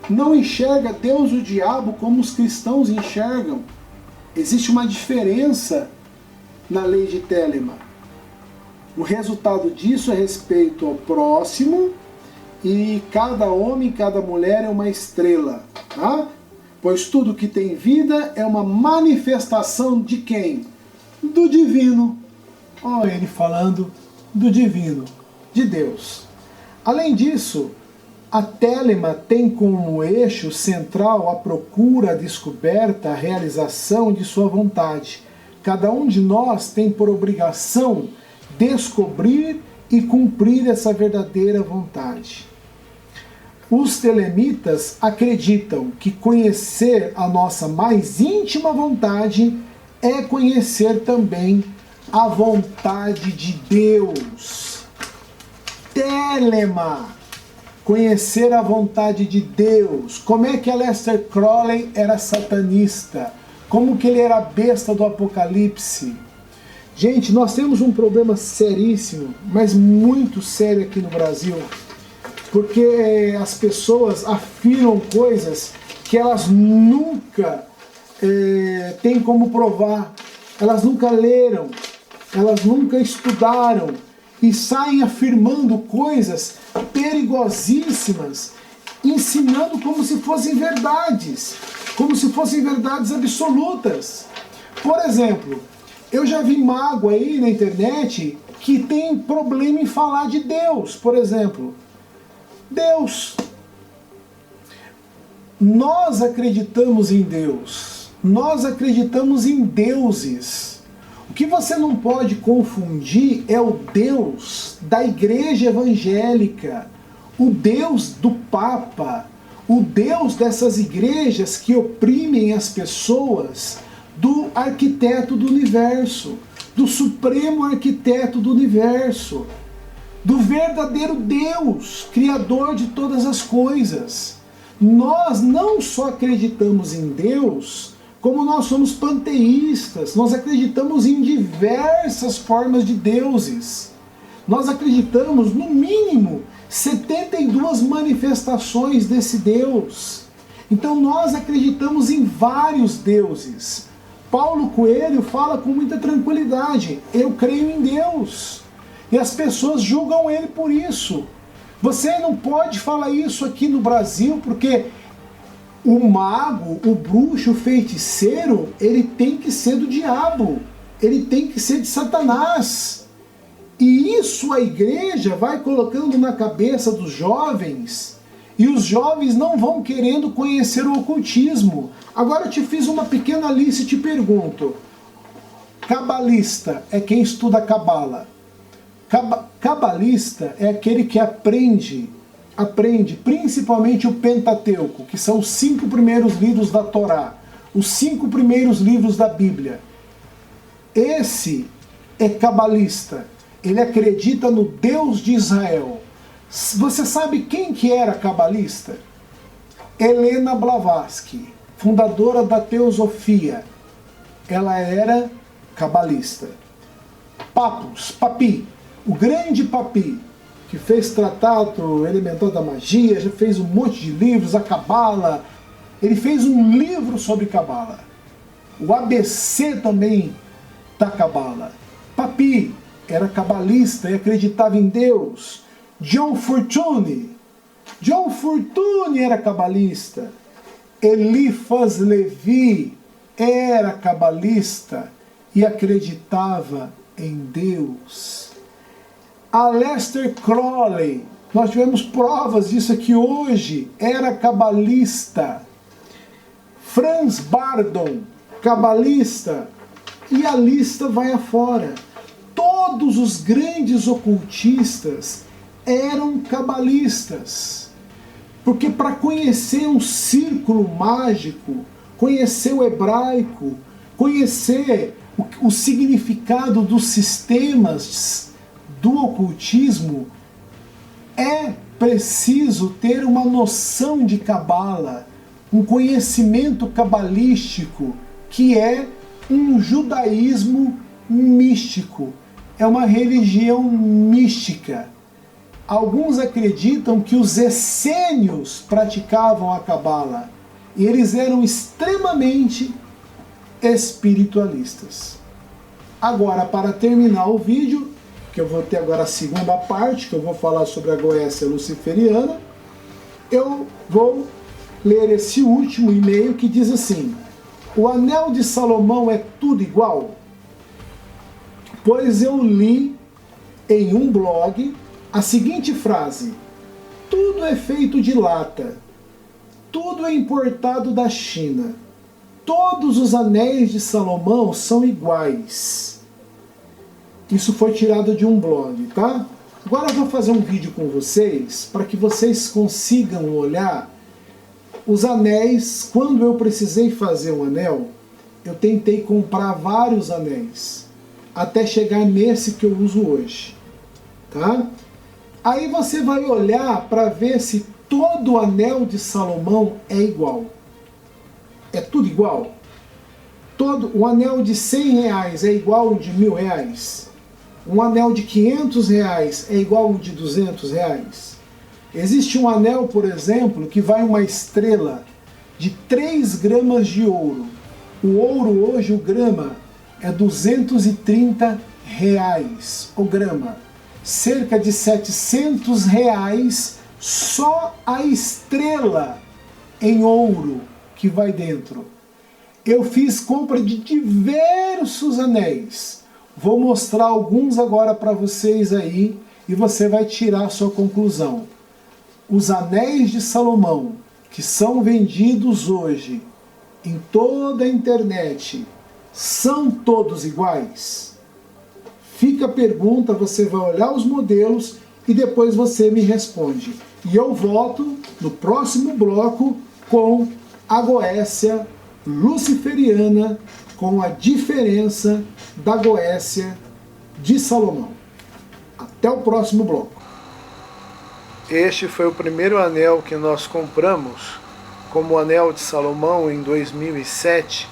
não enxerga Deus ou diabo como os cristãos enxergam? Existe uma diferença na lei de Telemann. O resultado disso é respeito ao próximo, e cada homem, cada mulher é uma estrela, tá? Pois tudo que tem vida é uma manifestação de quem? Do divino. Olha ele falando do divino, de Deus. Além disso, a Telemann tem como eixo central a procura, a descoberta, a realização de sua vontade. Cada um de nós tem por obrigação descobrir e cumprir essa verdadeira vontade. Os telemitas acreditam que conhecer a nossa mais íntima vontade é conhecer também a vontade de Deus. Telema, conhecer a vontade de Deus. Como é que Aleister Crowley era satanista? Como que ele era a besta do Apocalipse? Gente, nós temos um problema seríssimo, mas muito sério aqui no Brasil, porque as pessoas afirmam coisas que elas nunca têm como provar, elas nunca leram, elas nunca estudaram e saem afirmando coisas perigosíssimas, ensinando como se fossem verdades absolutas. Por exemplo, eu já vi mago aí na internet que tem problema em falar de Deus, por exemplo. Deus. Nós acreditamos em Deus. Nós acreditamos em deuses. O que você não pode confundir é o Deus da igreja evangélica, o Deus do Papa, o Deus dessas igrejas que oprimem as pessoas, do arquiteto do universo, do supremo arquiteto do universo, do verdadeiro Deus, criador de todas as coisas. Nós não só acreditamos em Deus, como nós somos panteístas, nós acreditamos em diversas formas de deuses. Nós acreditamos, no mínimo, 72 manifestações desse Deus. Então nós acreditamos em vários deuses. Paulo Coelho fala com muita tranquilidade: eu creio em Deus. E as pessoas julgam ele por isso. Você não pode falar isso aqui no Brasil, porque o mago, o bruxo, o feiticeiro, ele tem que ser do diabo. Ele tem que ser de Satanás. E isso a igreja vai colocando na cabeça dos jovens, e os jovens não vão querendo conhecer o ocultismo. Agora eu te fiz uma pequena lista e te pergunto: cabalista é quem estuda a cabala. Cabalista é aquele que aprende principalmente o Pentateuco, que são os 5 primeiros livros da Torá, os 5 primeiros livros da Bíblia. Esse é cabalista. Ele acredita no Deus de Israel. Você sabe quem que era cabalista? Helena Blavatsky, fundadora da Teosofia. Ela era cabalista. Papi, o grande Papi, que fez tratado elementar da magia, já fez um monte de livros, a Cabala. Ele fez um livro sobre Cabala. O ABC também da Cabala. Papi era cabalista e acreditava em Deus. John Fortune era cabalista. Eliphas Levi era cabalista e acreditava em Deus. Aleister Crowley, nós tivemos provas disso aqui hoje, era cabalista. Franz Bardon, cabalista. E a lista vai afora. Todos os grandes ocultistas eram cabalistas. Porque para conhecer um círculo mágico, conhecer o hebraico, conhecer o significado dos sistemas do ocultismo, é preciso ter uma noção de cabala, um conhecimento cabalístico, que é um judaísmo místico, é uma religião mística. Alguns acreditam que os essênios praticavam a cabala e eles eram extremamente espiritualistas. Agora, para terminar o vídeo, que eu vou ter agora a segunda parte, que eu vou falar sobre a Goécia luciferiana, eu vou ler esse último e-mail que diz assim: o Anel de Salomão é tudo igual? Pois eu li em um blog a seguinte frase: tudo é feito de lata, tudo é importado da China, todos os anéis de Salomão são iguais. Isso foi tirado de um blog, tá? Agora eu vou fazer um vídeo com vocês para que vocês consigam olhar os anéis. Quando eu precisei fazer um anel, eu tentei comprar vários anéis. até chegar nesse que eu uso hoje, tá? Aí você vai olhar para ver se todo o anel de Salomão é igual. É tudo igual? Todo o anel de R$100 é igual ao de R$1.000? Um anel de R$500 é igual ao de R$200? Existe um anel, por exemplo, que vai uma estrela de 3 gramas de ouro. O ouro hoje, o grama, é R$230 o grama. Cerca de R$700 só a estrela em ouro que vai dentro. Eu fiz compra de diversos anéis. Vou mostrar alguns agora para vocês aí e você vai tirar a sua conclusão. Os anéis de Salomão, que são vendidos hoje em toda a internet, são todos iguais? Fica a pergunta, você vai olhar os modelos e depois você me responde. E eu volto no próximo bloco com a Goécia luciferiana, com a diferença da Goécia de Salomão. Até o próximo bloco. Este foi o primeiro anel que nós compramos como anel de Salomão em 2007,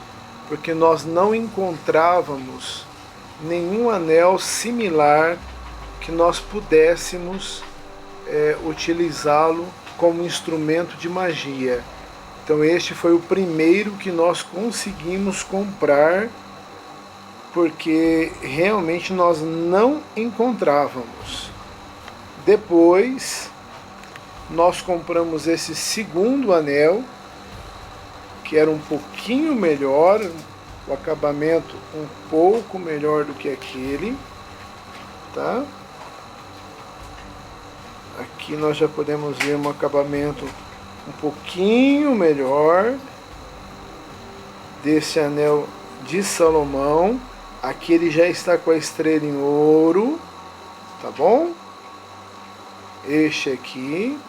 porque nós não encontrávamos nenhum anel similar que nós pudéssemos utilizá-lo como instrumento de magia. Então este foi o primeiro que nós conseguimos comprar, porque realmente nós não encontrávamos. Depois nós compramos esse segundo anel, que era um pouquinho melhor, o acabamento um pouco melhor do que aquele, tá? Aqui nós já podemos ver um acabamento um pouquinho melhor desse anel de Salomão. Aqui ele já está com a estrela em ouro, tá bom? Este aqui.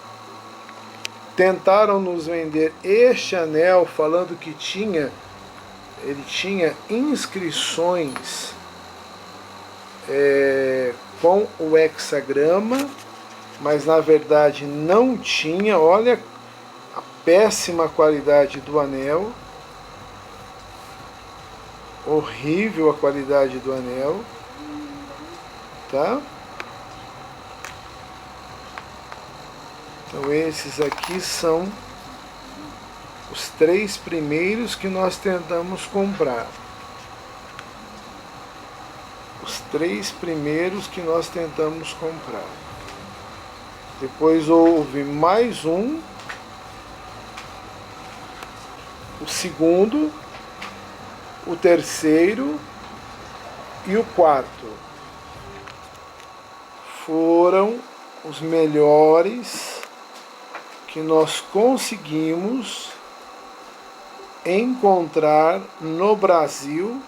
Tentaram nos vender este anel falando que ele tinha inscrições com o hexagrama, mas na verdade não tinha. Olha a péssima qualidade do anel, horrível a qualidade do anel, tá? Então esses aqui são os 3 primeiros que nós tentamos comprar. Os 3 primeiros que nós tentamos comprar. Depois houve mais um, o segundo, o terceiro e o quarto. Foram os melhores que nós conseguimos encontrar no Brasil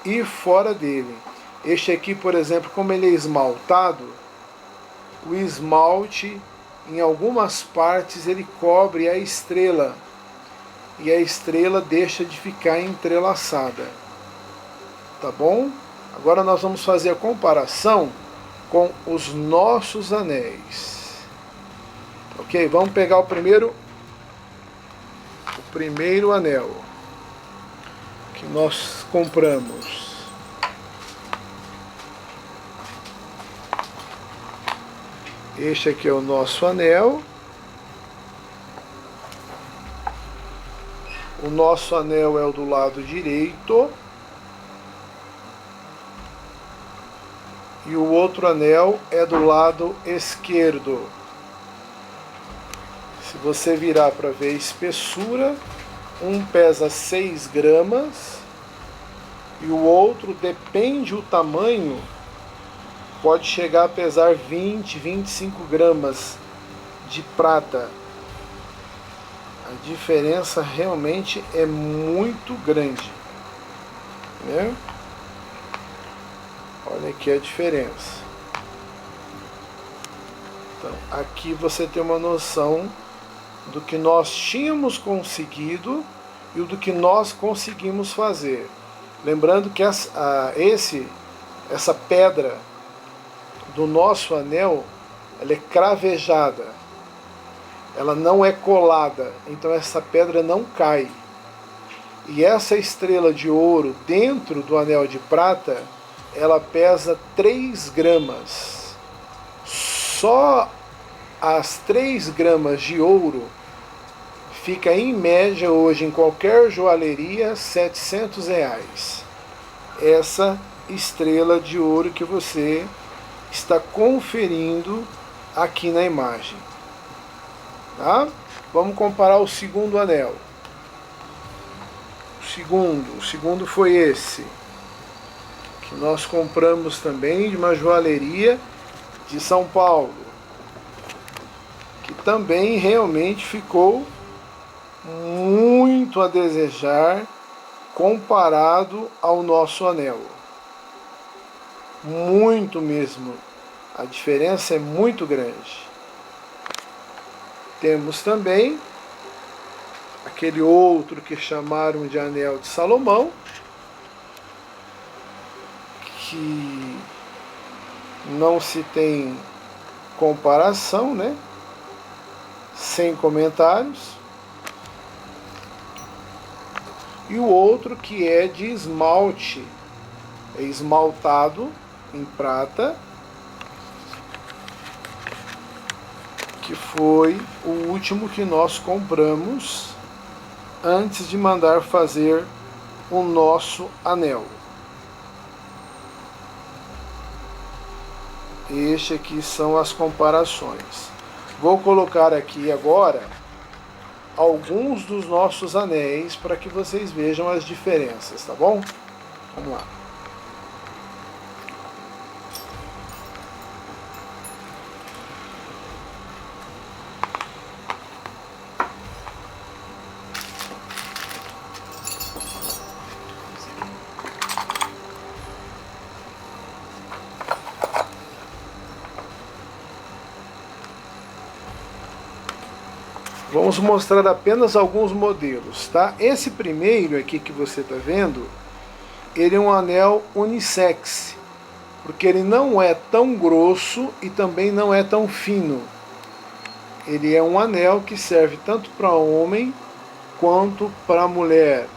e fora dele. Este aqui, por exemplo, como ele é esmaltado, o esmalte em algumas partes ele cobre a estrela e a estrela deixa de ficar entrelaçada, tá bom? Agora nós vamos fazer a comparação com os nossos anéis. Ok, vamos pegar o primeiro anel que nós compramos. Este aqui é o nosso anel. O nosso anel é o do lado direito. E o outro anel é do lado esquerdo. Se você virar para ver a espessura, um pesa 6 gramas e o outro, depende do tamanho, pode chegar a pesar 20, 25 gramas de prata. A diferença realmente é muito grande, né? Olha aqui a diferença. Então, aqui você tem uma noção do que nós tínhamos conseguido e do que nós conseguimos fazer. Lembrando que essa pedra do nosso anel, ela é cravejada, ela não é colada, então essa pedra não cai. E essa estrela de ouro dentro do anel de prata, ela pesa 3 gramas. Só as 3 gramas de ouro fica em média hoje em qualquer joalheria R$ 700. Essa estrela de ouro que você está conferindo aqui na imagem. Tá? Vamos comparar o segundo anel. O segundo foi esse, que nós compramos também de uma joalheria de São Paulo, que também realmente ficou muito a desejar comparado ao nosso anel. Muito mesmo. A diferença é muito grande. Temos também aquele outro que chamaram de Anel de Salomão, que não se tem comparação, né? Sem comentários. E o outro que é de esmalte, é esmaltado em prata, que foi o último que nós compramos antes de mandar fazer o nosso anel. Este aqui são as comparações. Vou colocar aqui agora alguns dos nossos anéis para que vocês vejam as diferenças, tá bom? Vamos lá. Vamos mostrar apenas alguns modelos, tá? Esse primeiro aqui que você está vendo, ele é um anel unissex, porque ele não é tão grosso e também não é tão fino. Ele é um anel que serve tanto para homem quanto para mulher.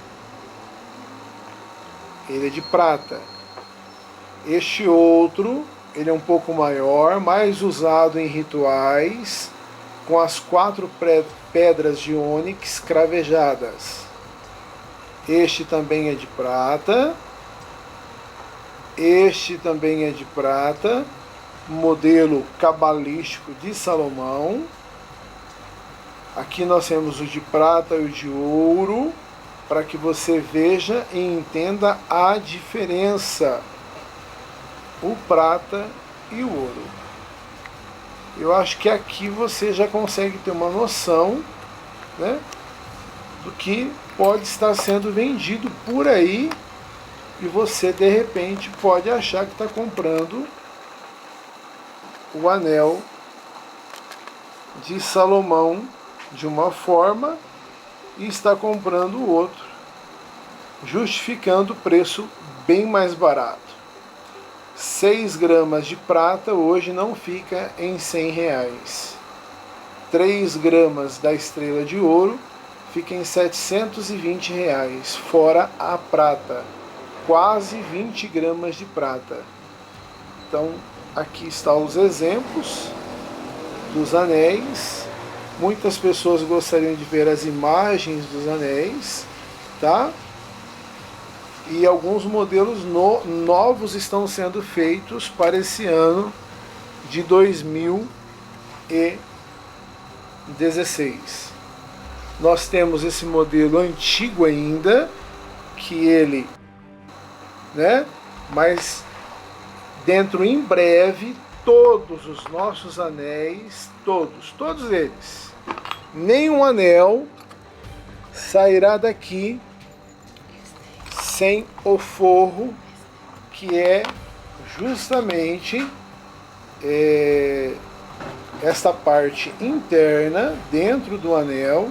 Ele é de prata. Este outro, ele é um pouco maior, mais usado em rituais, com as 4 pedras de ônix cravejadas. Este também é de prata. Este também é de prata, modelo cabalístico de Salomão. Aqui nós temos o de prata e o de ouro, para que você veja e entenda a diferença, o prata e o ouro. Eu acho que aqui você já consegue ter uma noção, né, do que pode estar sendo vendido por aí, e você de repente pode achar que está comprando o anel de Salomão de uma forma e está comprando o outro, justificando o preço bem mais barato. 6 gramas de prata hoje não fica em R$100. 3 gramas da estrela de ouro fica em R$720, fora a prata. Quase 20 gramas de prata. Então, aqui estão os exemplos dos anéis. Muitas pessoas gostariam de ver as imagens dos anéis, tá? E alguns modelos novos estão sendo feitos para esse ano de 2016. Nós temos esse modelo antigo ainda, que ele, né? Mas dentro em breve todos os nossos anéis, todos eles, nenhum anel sairá daqui sem o forro, que é justamente esta parte interna dentro do anel,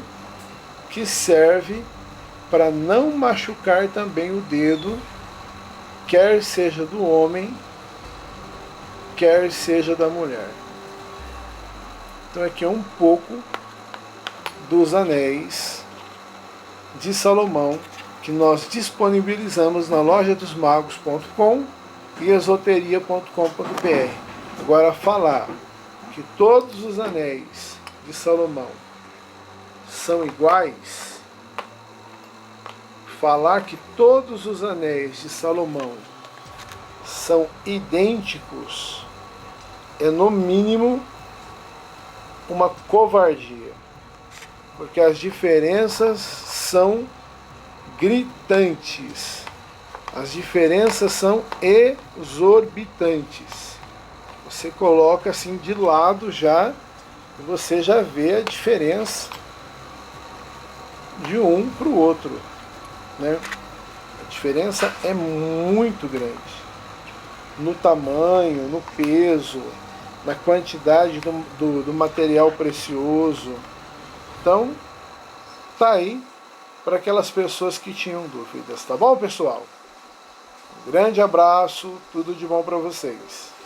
que serve para não machucar também o dedo quer seja do homem, quer seja da mulher. Então aqui é um pouco dos anéis de Salomão que nós disponibilizamos na lojadosmagos.com e esoteria.com.br. Agora, falar que todos os anéis de Salomão são iguais, falar que todos os anéis de Salomão são idênticos, é no mínimo uma covardia, porque as diferenças são gritantes, as diferenças são exorbitantes. Você coloca assim de lado já, e você já vê a diferença de um para o outro, né? A diferença é muito grande no tamanho, no peso, na quantidade do material precioso. Então, tá aí para aquelas pessoas que tinham dúvidas, tá bom, pessoal? Um grande abraço, tudo de bom para vocês.